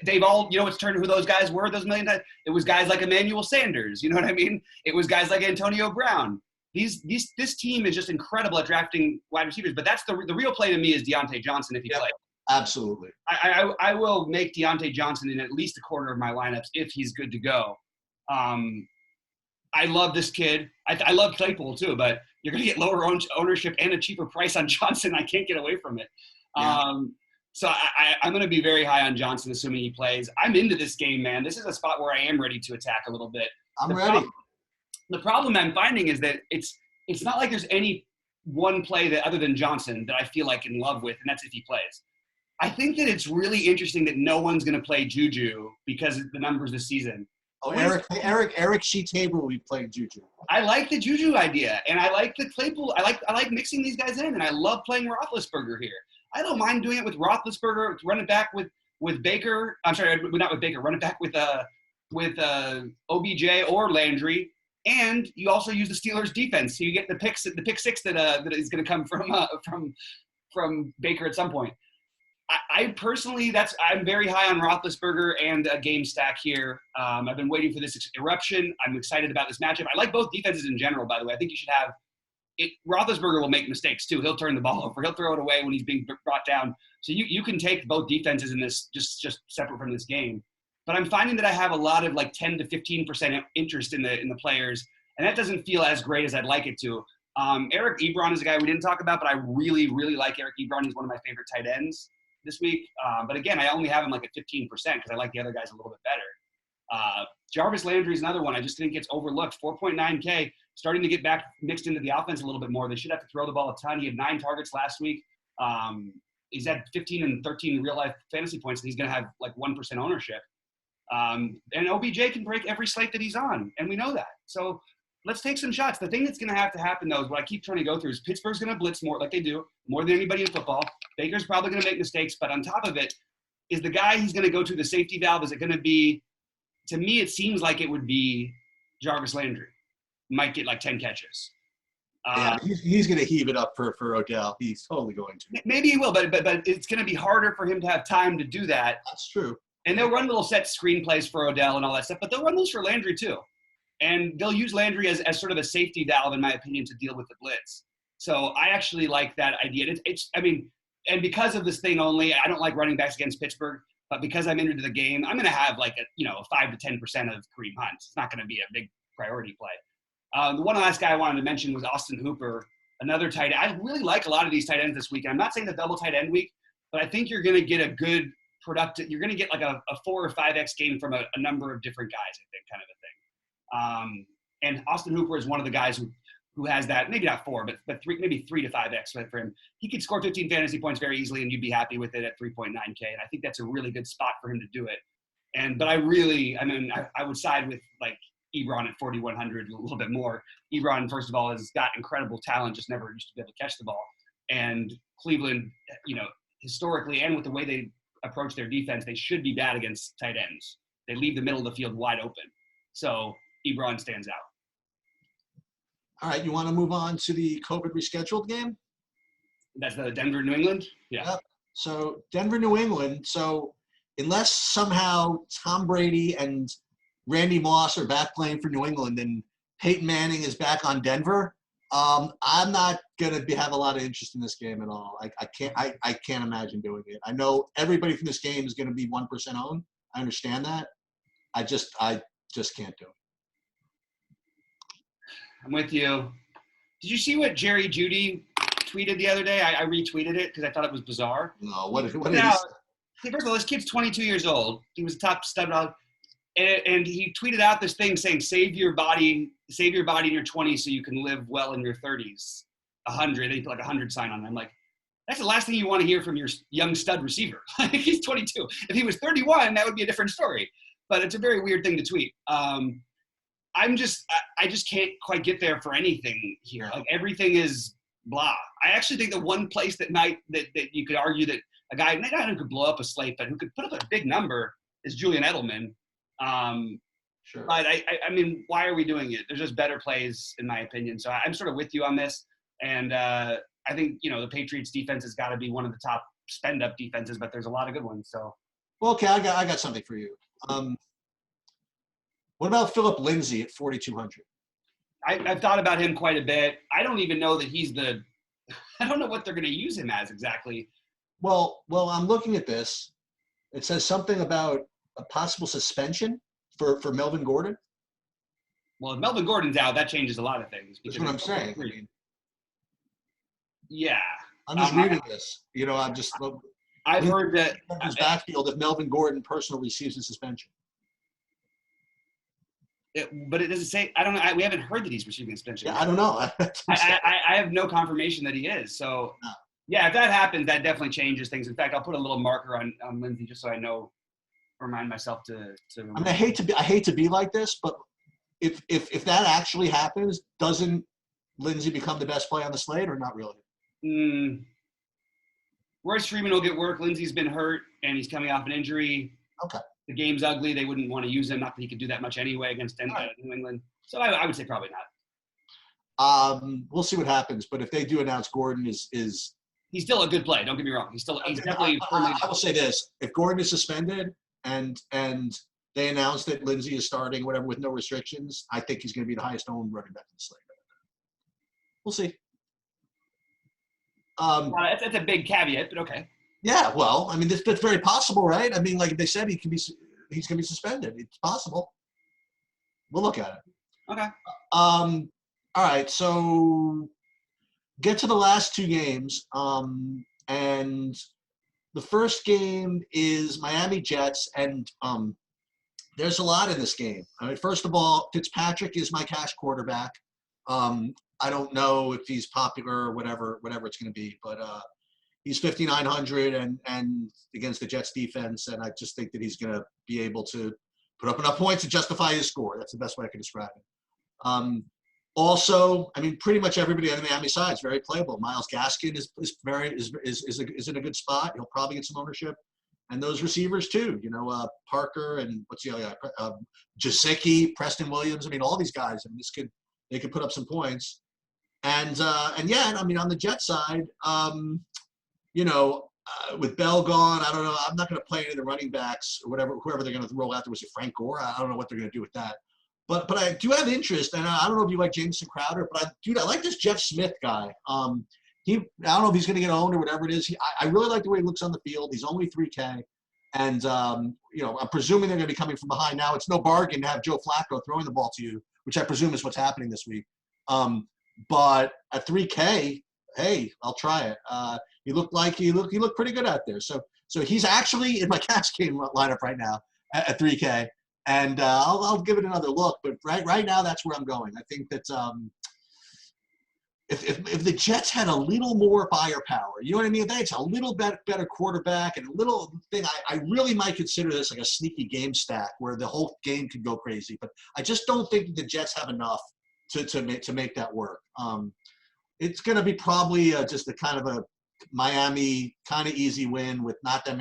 S1: they've all, what's turned who those guys were those million times? It was guys like Emmanuel Sanders. You know what I mean? It was guys like Antonio Brown. This team is just incredible at drafting wide receivers, but that's the real play to me is Deontay Johnson if he plays.
S2: Absolutely.
S1: I will make Deontay Johnson in at least a quarter of my lineups if he's good to go. I love this kid. I love Claypool too, but you're going to get lower ownership and a cheaper price on Johnson. I can't get away from it. Yeah. So I'm going to be very high on Johnson, assuming he plays. I'm into this game, man. This is a spot where I am ready to attack a little bit.
S2: I'm ready.
S1: The problem I'm finding is that it's not like there's any one play that other than Johnson that I feel like in love with, and that's if he plays. I think that it's really interesting that no one's going to play Juju because of the numbers this season.
S2: Oh, Eric Sheet-Tabor will be playing Juju.
S1: I like the Juju idea, and I like the Claypool. I like mixing these guys in, and I love playing Roethlisberger here. I don't mind doing it with Roethlisberger, run it back with Baker. I'm sorry, not with Baker. Run it back with OBJ or Landry. And you also use the Steelers' defense, so you get the pick six that is going to come from Baker at some point. I personally, I'm very high on Roethlisberger and a game stack here. I've been waiting for this eruption. I'm excited about this matchup. I like both defenses in general, by the way. I think you should have it. Roethlisberger will make mistakes too. He'll turn the ball over. He'll throw it away when he's being brought down. So you can take both defenses in this just separate from this game. But I'm finding that I have a lot of 10 to 15% interest in the players, and that doesn't feel as great as I'd like it to. Eric Ebron is a guy we didn't talk about, but I really, really like Eric Ebron. He's one of my favorite tight ends this week. But again, I only have him like at 15% because I like the other guys a little bit better. Jarvis Landry is another one. I just think gets overlooked. 4.9K, starting to get back mixed into the offense a little bit more. They should have to throw the ball a ton. He had 9 targets last week. He's had 15 and 13 real-life fantasy points, and he's going to have like 1% ownership. And OBJ can break every slate that he's on, and we know that. So let's take some shots. The thing that's going to happen, though, is what I keep trying to go through is Pittsburgh's going to blitz more like they do, more than anybody in football. Baker's probably going to make mistakes, but on top of it, is the guy he's going to go to the safety valve, is it going to be – to me, it seems like it would be Jarvis Landry. Might get like 10 catches.
S2: Yeah, he's going to heave it up for Odell. He's totally going to.
S1: Maybe he will, but it's going to be harder for him to have time to do that.
S2: That's true.
S1: And they'll run little set screenplays for Odell and all that stuff, but they'll run those for Landry too. And they'll use Landry as sort of a safety valve, in my opinion, to deal with the blitz. So I actually like that idea. And because of this thing only, I don't like running backs against Pittsburgh, but because I'm into the game, I'm going to have like a 5 to 10% of Kareem Hunt. It's not going to be a big priority play. The one last guy I wanted to mention was Austin Hooper, another tight end. I really like a lot of these tight ends this week. I'm not saying the double tight end week, but I think you're going to get a good productive – you're going to get like a 4 or 5X game from a number of different guys, I think, kind of a thing. And Austin Hooper is one of the guys who has that – maybe not 4, but 3, maybe 3 to 5X for him. He could score 15 fantasy points very easily, and you'd be happy with it at 3.9K. And I think that's a really good spot for him to do it. But I would side with like – Ebron at 4,100 a little bit more. Ebron, first of all, has got incredible talent, just never used to be able to catch the ball. And Cleveland, historically and with the way they approach their defense, they should be bad against tight ends. They leave the middle of the field wide open. So Ebron stands out.
S2: All right, you want to move on to the COVID rescheduled game?
S1: That's the Denver, New England? Yeah.
S2: Yep. So Denver, New England. So unless somehow Tom Brady and Randy Moss are back playing for New England and Peyton Manning is back on Denver, I'm not going to have a lot of interest in this game at all. I can't imagine doing it. I know everybody from this game is going to be 1% owned. I understand that. I just can't do it.
S1: I'm with you. Did you see what Jerry Jeudy tweeted the other day? I retweeted it because I thought it was bizarre.
S2: No, what
S1: now, first of all, this kid's 22 years old. He was a top stud. And he tweeted out this thing saying, save your body in your 20s so you can live well in your 30s. 100. They put like 100 sign on it. I'm like, that's the last thing you want to hear from your young stud receiver. He's 22. If he was 31, that would be a different story. But it's a very weird thing to tweet. I just can't quite get there for anything here. Like everything is blah. I actually think the one place that you could argue that a guy not who could blow up a slate, but who could put up a big number is Julian Edelman.
S2: Sure.
S1: But I mean, why are we doing it? There's just better plays, in my opinion. So I'm sort of with you on this. And I think, the Patriots defense has got to be one of the top spend up defenses, but there's a lot of good ones. So.
S2: Well, okay. I got something for you. What about Philip Lindsay at 4,200?
S1: I've thought about him quite a bit. I don't even know that I don't know what they're going to use him as exactly.
S2: Well, I'm looking at this. It says something about a possible suspension for Melvin Gordon.
S1: Well, if Melvin Gordon's out, that changes a lot of things.
S2: That's what I'm saying.
S1: Yeah.
S2: I'm just reading this.
S1: I've heard that
S2: his backfield if Melvin Gordon personally receives a suspension.
S1: But it doesn't say. I don't know. We haven't heard that he's receiving a suspension.
S2: Yeah, I don't know.
S1: I have no confirmation that he is. So, yeah, if that happens, that definitely changes things. In fact, I'll put a little marker on Lindsay just so I know. Remind myself to.
S2: I mean, I hate to be like this, but if that actually happens, doesn't Lindsay become the best play on the slate, or not really?
S1: Royce Freeman will get work. Lindsay's been hurt, and he's coming off an injury.
S2: Okay.
S1: The game's ugly. They wouldn't want to use him. Not that he could do that much anyway against New England. So I would say probably
S2: not. We'll see what happens. But if they do announce Gordon is
S1: he's still a good play. Don't get me wrong. He's definitely.
S2: I will say this: if Gordon is suspended and they announce that Lindsay is starting, whatever, with no restrictions, I think he's going to be the highest owned running back in the slate. We'll see.
S1: That's a big caveat, but okay.
S2: Yeah, well, I mean, that's very possible, right? I mean, like they said, he's going to be suspended. It's possible. We'll look at it.
S1: Okay.
S2: All right. So get to the last two games, and the first game is Miami Jets, and there's a lot in this game. I mean, first of all, Fitzpatrick is my cash quarterback. I don't know if he's popular or whatever it's going to be, but he's 5,900 and against the Jets defense, and I just think that he's going to be able to put up enough points to justify his score. That's the best way I can describe it. Also, I mean, pretty much everybody on the Miami side is very playable. Miles Gaskin is in a good spot. He'll probably get some ownership, and those receivers too. Parker and what's the other guy? Jasicki, Preston Williams. I mean, all these guys. I mean, they could put up some points. And I mean, on the Jet side, with Bell gone, I don't know. I'm not going to play any of the running backs or whoever they're going to roll out there. Was it Frank Gore? I don't know what they're going to do with that. But I do have interest, and I don't know if you like Jameson Crowder, but I like this Jeff Smith guy. I don't know if he's going to get owned or whatever it is. I really like the way he looks on the field. He's only 3K, and I'm presuming they're going to be coming from behind. Now it's no bargain to have Joe Flacco throwing the ball to you, which I presume is what's happening this week. But at 3K, hey, I'll try it. He looked pretty good out there. So he's actually in my cash game lineup right now at 3K. And I'll give it another look, but right now that's where I'm going. I think that if the Jets had a little more firepower, you know what I mean? If they had a little better quarterback and a little thing, I really might consider this like a sneaky game stack where the whole game could go crazy. But I just don't think the Jets have enough to make that work. It's going to be probably just a kind of a Miami kind of easy win with not that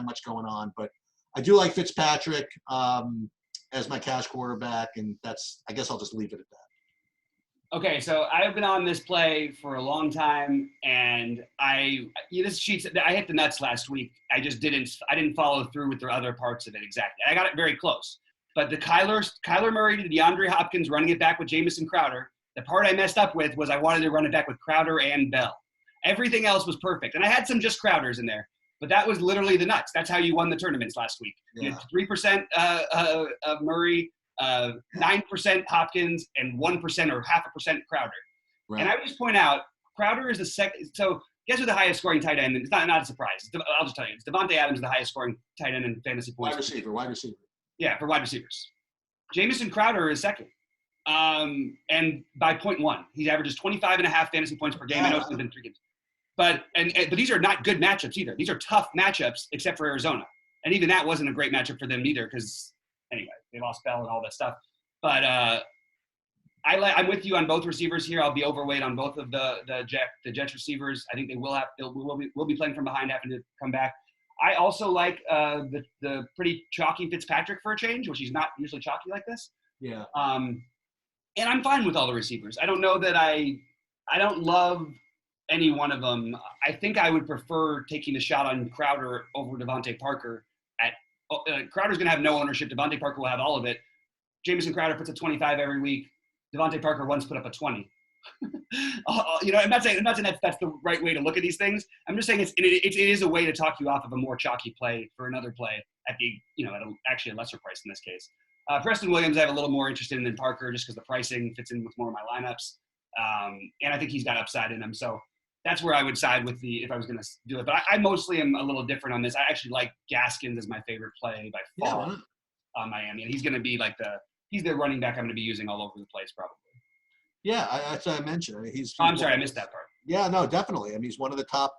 S2: much going on, but I do like Fitzpatrick as my cash quarterback, and I guess I'll just leave it at that.
S1: Okay, so I've been on this play for a long time, and I hit the nuts last week. I didn't follow through with the other parts of it exactly. I got it very close. But the Kyler Murray to DeAndre Hopkins running it back with Jameson Crowder, the part I messed up with was I wanted to run it back with Crowder and Bell. Everything else was perfect. And I had some just Crowders in there. But that was literally the nuts. That's how you won the tournaments last week. Yeah. You had 3% of Murray, 9% Hopkins, and 1% or 0.5% Crowder. Right. And I would just point out, Crowder is the second. So guess who the highest scoring tight end? It's not a surprise. I'll just tell you. It's Davonte Adams, the highest scoring tight end in fantasy points.
S2: Wide receiver. Yeah,
S1: for wide receivers. Jameson Crowder is second. And by 0.1. He averages 25.5 fantasy points per game. I know it's been 3 games. But these are not good matchups either. These are tough matchups, except for Arizona. And even that wasn't a great matchup for them either because, anyway, they lost Bell and all that stuff. But I'm with you on both receivers here. I'll be overweight on both of the Jets receivers. I think they will be playing from behind, having to come back. I also like the pretty chalky Fitzpatrick for a change, which he's not usually chalky like this.
S2: Yeah.
S1: And I'm fine with all the receivers. I don't know that I don't love any one of them. I think I would prefer taking the shot on Crowder over Devontae Parker. Crowder's going to have no ownership. Devontae Parker will have all of it. Jameson Crowder puts a 25 every week. Devontae Parker once put up a 20. I'm not saying that's the right way to look at these things. I'm just saying it is a way to talk you off of a more chalky play for another play at actually a lesser price in this case. Preston Williams I have a little more interest in than Parker just because the pricing fits in with more of my lineups. And I think he's got upside in him. So that's where I would side with if I was going to do it. But I mostly am a little different on this. I actually like Gaskins as my favorite play by far on Miami. And he's going to be he's the running back I'm going to be using all over the place probably.
S2: Yeah, that's what I mentioned. I mean,
S1: I'm sorry, I missed that part.
S2: Yeah, no, definitely. I mean, he's one of the top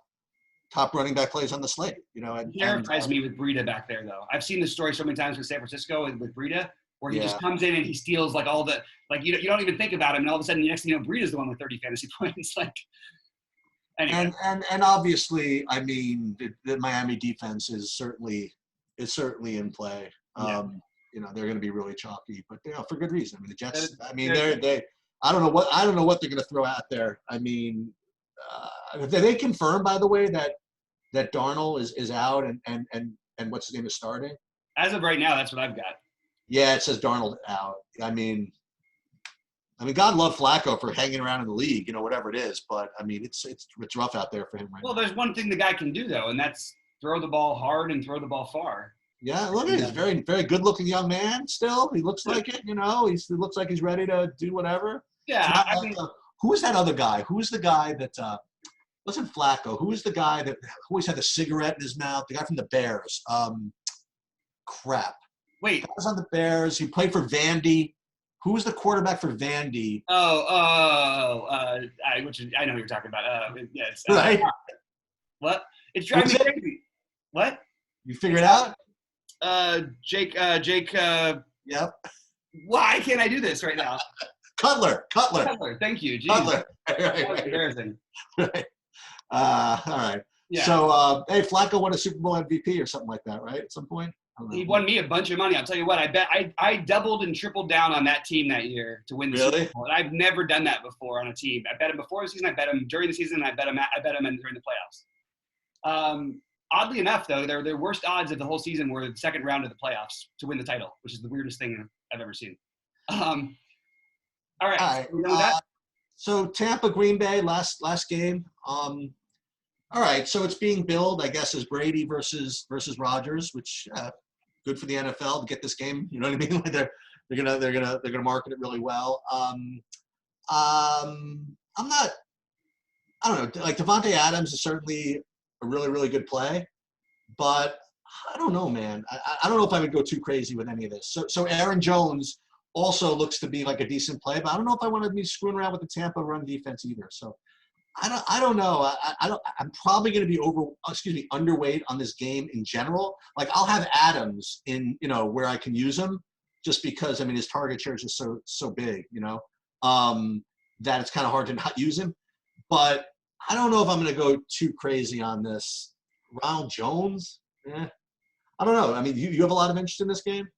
S2: running back plays on the slate.
S1: He terrifies me with Breida back there, though. I've seen this story so many times with San Francisco and with Breida, where he just comes in and he steals all the you don't even think about him, and all of a sudden the next thing you know, Breida's the one with 30 fantasy points. Anyway.
S2: And obviously, I mean, the Miami defense is certainly in play. They're going to be really chalky, but for good reason. I mean, the Jets. I mean, they. I don't know what they're going to throw out there. I mean, they confirmed, by the way, that Darnold is out and what's his name is starting.
S1: As of right now, that's what I've got.
S2: Yeah, it says Darnold out. I mean, God love Flacco for hanging around in the league, whatever it is. But I mean, it's rough out there for him right now.
S1: Well, there's one thing the guy can do though, and that's throw the ball hard and throw the ball far.
S2: Yeah, look at him. He's a very, very good-looking young man. Still, he looks like it. He looks like he's ready to do whatever.
S1: Yeah,
S2: I mean, who was that other guy? Who was the guy that wasn't Flacco? Who was the guy that always had the cigarette in his mouth? The guy from the Bears. Crap.
S1: Wait.
S2: He was on the Bears. He played for Vandy. Who was the quarterback for Vandy?
S1: I know who you're talking about. Yes.
S2: Right.
S1: What? It's driving me crazy. What?
S2: You figure it out?
S1: Jake.
S2: Yep.
S1: Why can't I do this right now?
S2: Cutler.
S1: Thank you. Jeez.
S2: Cutler.
S1: Right. Embarrassing.
S2: Right. All right.
S1: Yeah.
S2: So, hey, Flacco won a Super Bowl MVP or something like that, right? At some point?
S1: He won me a bunch of money. I'll tell you what. I bet I doubled and tripled down on that team that year to win the Super Bowl. And I've never done that before on a team. I bet him before the season. I bet him during the season. And I bet him during the playoffs. Oddly enough, though, their worst odds of the whole season were the second round of the playoffs to win the title, which is the weirdest thing I've ever seen. All right.
S2: So Tampa, Green Bay, last game. All right. So it's being billed, I guess, as Brady versus Rodgers, which good for the NFL to get this game. You know what I mean? Like they're gonna market it really well. I don't know. Like Davonte Adams is certainly a really, really good play, but I don't know, man. I don't know if I would go too crazy with any of this. So Aaron Jones also looks to be like a decent play, but I don't know if I want to be screwing around with the Tampa run defense either. So I don't know. I'm probably going to be underweight on this game in general. Like I'll have Adams in, where I can use him just because, I mean, his target share is just so big, that it's kind of hard to not use him. But I don't know if I'm going to go too crazy on this. Ronald Jones? I don't know. I mean, you have a lot of interest in this game?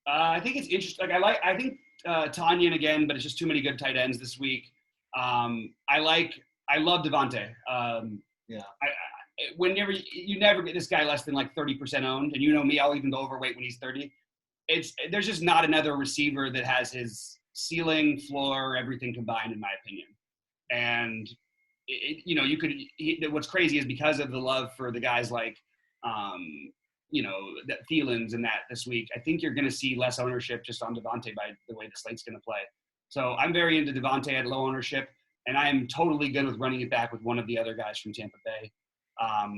S1: I think it's interesting. I think Tanyan again, but it's just too many good tight ends this week. I love Davonte. Whenever you never get this guy less than like 30% owned, and you know me, I'll even go overweight when he's 30. There's just not another receiver that has his ceiling, floor, everything combined, in my opinion. And what's crazy is because of the love for the guys like, that Thielen's and that this week, I think you're going to see less ownership just on Davonte by the way the slate's going to play. So I'm very into Davonte at low ownership, and I am totally good with running it back with one of the other guys from Tampa Bay.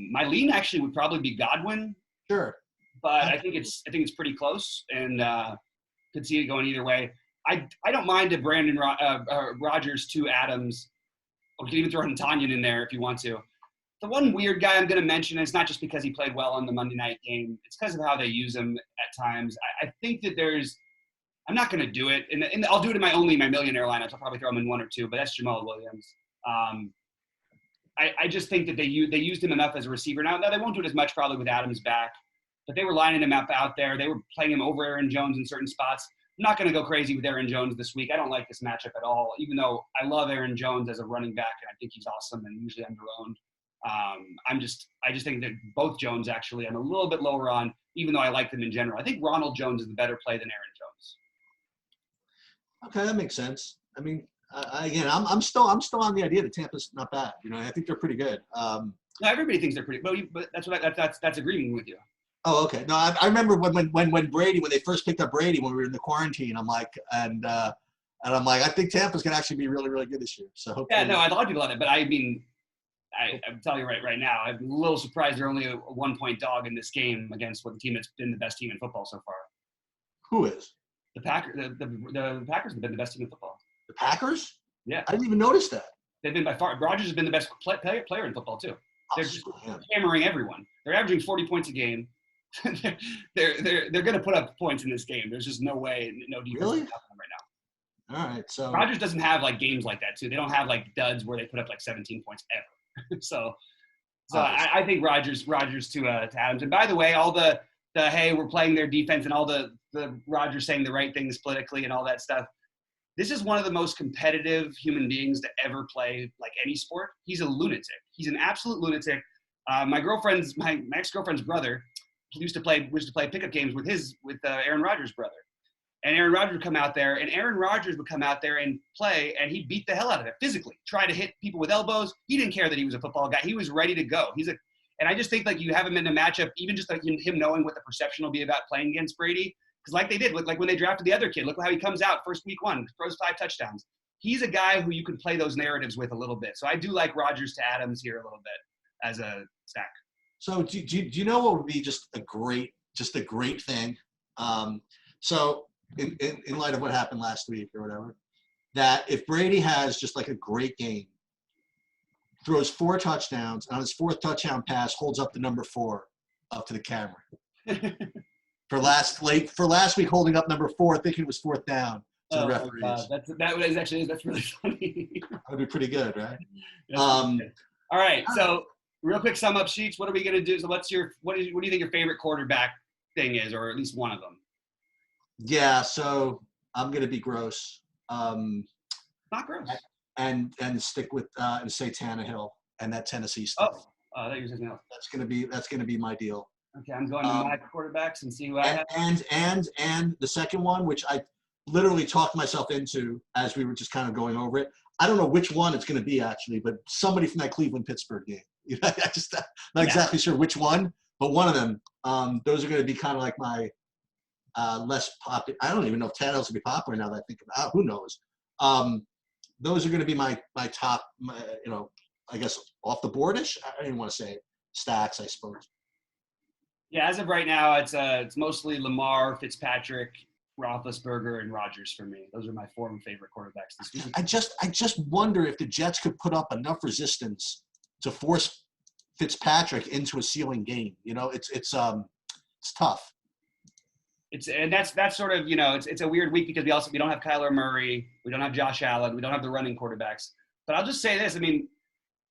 S1: My lean actually would probably be Godwin.
S2: Sure.
S1: But I think it's pretty close, and could see it going either way. I don't mind a Brandon Rodgers to Adams. Or you can even throw Tanyan in there if you want to. The one weird guy I'm going to mention, and it's not just because he played well on the Monday night game. It's because of how they use him at times. I think that I'm not going to do it. And I'll do it in my millionaire lineups. I'll probably throw him in one or two, but that's Jamal Williams. I just think that they used him enough as a receiver. Now they won't do it as much probably with Adams back, but they were lining him up out there. They were playing him over Aaron Jones in certain spots. I'm not going to go crazy with Aaron Jones this week. I don't like this matchup at all, even though I love Aaron Jones as a running back, and I think he's awesome and usually underowned. I just think that both Jones actually I'm a little bit lower on, even though I like them in general. I think Ronald Jones is the better play than Aaron Jones. Okay,
S2: that makes sense. I mean, again, I'm still on the idea that Tampa's not bad. I think they're pretty good.
S1: No, everybody thinks they're pretty, but that's agreeing with you.
S2: Oh, okay. No, I remember when Brady, when they first picked up Brady when we were in the quarantine, I'm like, I think Tampa's gonna actually be really, really good this year. So hopefully.
S1: Yeah, no, a lot of people on it, but I mean, I'm telling you right now, I'm a little surprised they're only a 1-point dog in this game against what the team that's been the best team in football so far.
S2: Who is?
S1: The Packers. The Packers have been the best team in football.
S2: The Packers?
S1: Yeah.
S2: I didn't even notice that.
S1: They've been by far. Rodgers has been the best player in football too. They're just hammering everyone. They're averaging 40 points a game. they're going to put up points in this game. There's just no way, no defense
S2: really?
S1: Right now.
S2: All right, so
S1: Rodgers doesn't have like games like that too. They don't have like duds where they put up like 17 points ever. so I think Rodgers to Adams. And by the way, all the hey, we're playing their defense and all the Rodgers saying the right things politically and all that stuff. This is one of the most competitive human beings to ever play like any sport. He's a lunatic. He's an absolute lunatic. My ex-girlfriend's brother used to play pickup games with Aaron Rodgers' brother. And Aaron Rodgers would come out there, and play, and he'd beat the hell out of it physically. Try to hit people with elbows. He didn't care that he was a football guy. He was ready to go. And I just think like you have him in a matchup, even just like him knowing what the perception will be about playing against Brady. Because like they did, like when they drafted the other kid, look how he comes out first week 1, throws 5 touchdowns. he's a guy who you can play those narratives with a little bit. So I do like Rodgers to Adams here a little bit as a stack.
S2: So do you know what would be just a great thing? So in light of what happened last week or whatever, that if Brady has just like a great game, throws 4 touchdowns, and on his 4th touchdown pass holds up the number 4 up to the camera. for last week, holding up number 4, thinking it was 4th down to the referees.
S1: That's really funny.
S2: That would be pretty good, right?
S1: All right, so real quick sum up sheets. What are we gonna do? So what do you think your favorite quarterback thing is, or at least one of them?
S2: Yeah, so I'm gonna be gross.
S1: Not gross.
S2: And stick with and say Tannehill and that Tennessee stuff.
S1: I thought you were saying else.
S2: That's gonna be my deal.
S1: Okay, I'm going to my quarterbacks and see who I have.
S2: And the second one, which I literally talked myself into as we were just kind of going over it. I don't know which one it's going to be actually, but somebody from that Cleveland-Pittsburgh game. I just not exactly sure which one, but one of them. Those are going to be kind of like my less popular. I don't even know if Tannehill's going to be popular now that I think about it. Who knows? Those are going to be my top, I guess off the boardish. I don't even want to say it. Stacks, I suppose.
S1: Yeah, as of right now, it's mostly Lamar, Fitzpatrick, Roethlisberger, and Rodgers for me. Those are my 4 favorite quarterbacks this week.
S2: I just wonder if the Jets could put up enough resistance to force Fitzpatrick into a ceiling game. It's tough.
S1: That's sort of, it's a weird week because we don't have Kyler Murray, we don't have Josh Allen, we don't have the running quarterbacks. But I'll just say this, I mean,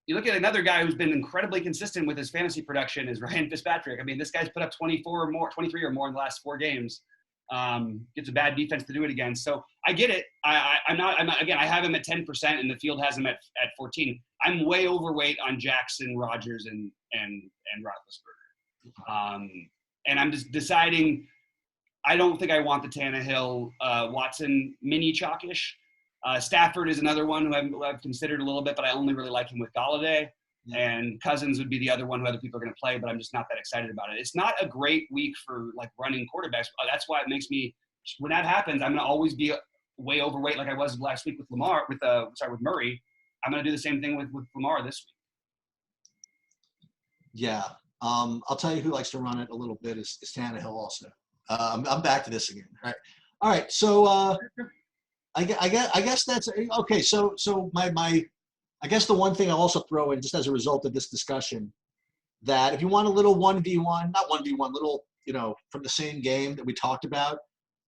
S1: you look at another guy who's been incredibly consistent with his fantasy production is Ryan Fitzpatrick. I mean, this guy's put up 23 or more in the last 4 games. Gets a bad defense to do it against. So I get it. I'm not, again, I have him at 10% and the field has him at 14. I'm way overweight on Jackson, Rodgers, and Roethlisberger. And I'm just deciding, I don't think I want the Tannehill, Watson mini chalkish. Stafford is another one who I've considered a little bit, but I only really like him with Galladay. Yeah. And Cousins would be the other one who other people are going to play, but I'm just not that excited about it. It's not a great week for like running quarterbacks. That's why it makes me, when that happens, I'm going to always be way overweight like I was last week with Murray. I'm going to do the same thing with Lamar this week.
S2: Yeah. I'll tell you who likes to run it a little bit is Tannehill also. I'm back to this again. All right. So I guess that's okay. So I guess the one thing I'll also throw in just as a result of this discussion, that if you want a little 1v1, not 1v1, little, from the same game that we talked about,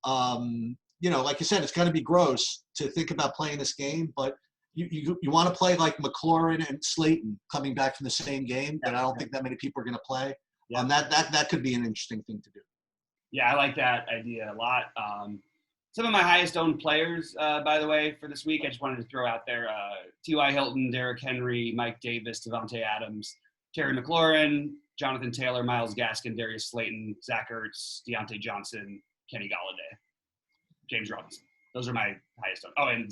S2: like you said, it's going to be gross to think about playing this game, but you want to play like McLaurin and Slayton coming back from the same game, that I don't think that many people are going to play. Yeah. That could be an interesting thing to do.
S1: Yeah, I like that idea a lot. Some of my highest owned players, by the way, for this week, I just wanted to throw out there, T.Y. Hilton, Derrick Henry, Mike Davis, Davonte Adams, Terry McLaurin, Jonathan Taylor, Myles Gaskin, Darius Slayton, Zach Ertz, Deontay Johnson, Kenny Galladay, James Robinson. Those are my highest owned. Oh, and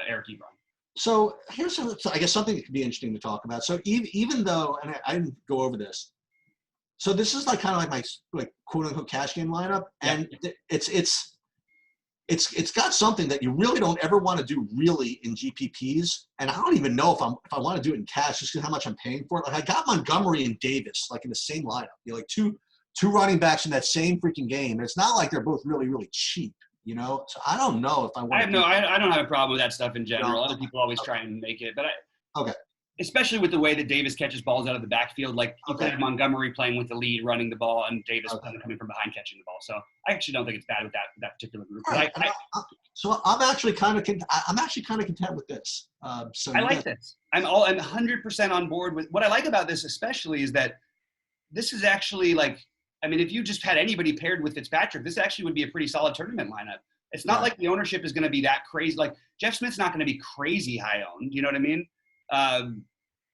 S1: Eric Ebron.
S2: So here's, I guess, something that could be interesting to talk about. So even though, and I didn't go over this, so this is like kind of like my quote unquote cash game lineup, and it's got something that you really don't ever want to do really in GPPs, and I don't even know if I want to do it in cash just because how much I'm paying for it. Like I got Montgomery and Davis like in the same lineup, like two running backs in that same freaking game. And it's not like they're both really really cheap, So I don't know if I want.
S1: I don't have a problem with that stuff in general. Other people always try and make it, but especially with the way that Davis catches balls out of the backfield, like you could have Montgomery playing with the lead, running the ball, and Davis coming from behind catching the ball. So I actually don't think it's bad with that particular group.
S2: Right. So I'm actually kind of content with this. So
S1: I like this. I'm 100% on board with what I like about this, especially is that this is actually if you just had anybody paired with Fitzpatrick, this actually would be a pretty solid tournament lineup. It's not like the ownership is going to be that crazy. Like Jeff Smith's not going to be crazy high owned. You know what I mean?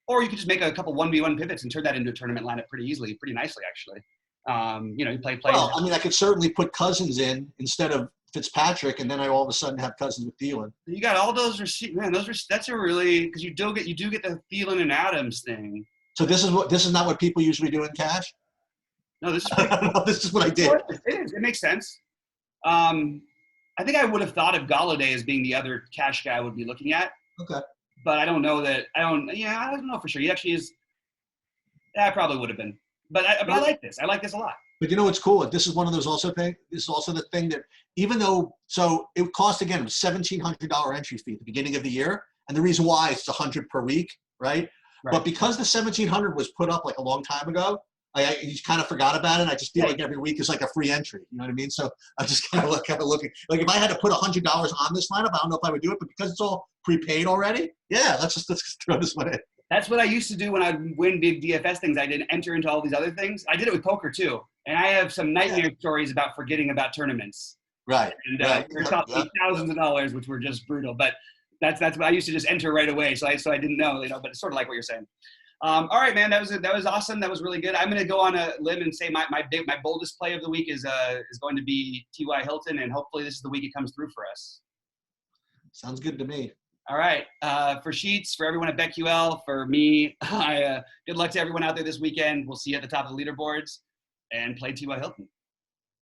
S1: Or you could just make a couple 1v1 pivots and turn that into a tournament lineup pretty nicely, actually. You play.
S2: Well, I could certainly put Cousins in instead of Fitzpatrick, and then I all of a sudden have Cousins with Thielen.
S1: You got all those that's a really, because you do get the Thielen and Adams thing.
S2: So this is not what people usually do in cash?
S1: No, this is pretty cool.
S2: This is what I did.
S1: It is. It makes sense. I think I would have thought of Galladay as being the other cash guy I would be looking at.
S2: Okay.
S1: But I don't know that. I don't know for sure. He actually is. Yeah, I probably would have been. But I like this. I like this a lot.
S2: But you know what's cool? This is one of those also thing. This is also the thing that even though it cost again a $1,700 entry fee at the beginning of the year, and the reason why it's $100 per week, right? But because the $1,700 was put up like a long time ago, I just kind of forgot about it. I just feel like every week is like a free entry. You know what I mean? So I just kind of looking. Like if I had to put $100 on this lineup, I don't know if I would do it. But because it's all prepaid already, yeah, let's just throw this one in.
S1: That's what I used to do when I'd win big DFS things. I didn't enter into all these other things. I did it with poker too. And I have some nightmare stories about forgetting about tournaments.
S2: Right.
S1: And we're talking thousands of dollars, which were just brutal. But that's what I used to just enter right away. So I didn't know, but it's sort of like what you're saying. All right, man, that was awesome. That was really good. I'm going to go on a limb and say my boldest play of the week is going to be T.Y. Hilton, and hopefully this is the week it comes through for us.
S2: Sounds good to me.
S1: All right. For Sheets, for everyone at BetQL, for me, good luck to everyone out there this weekend. We'll see you at the top of the leaderboards, and play T.Y. Hilton.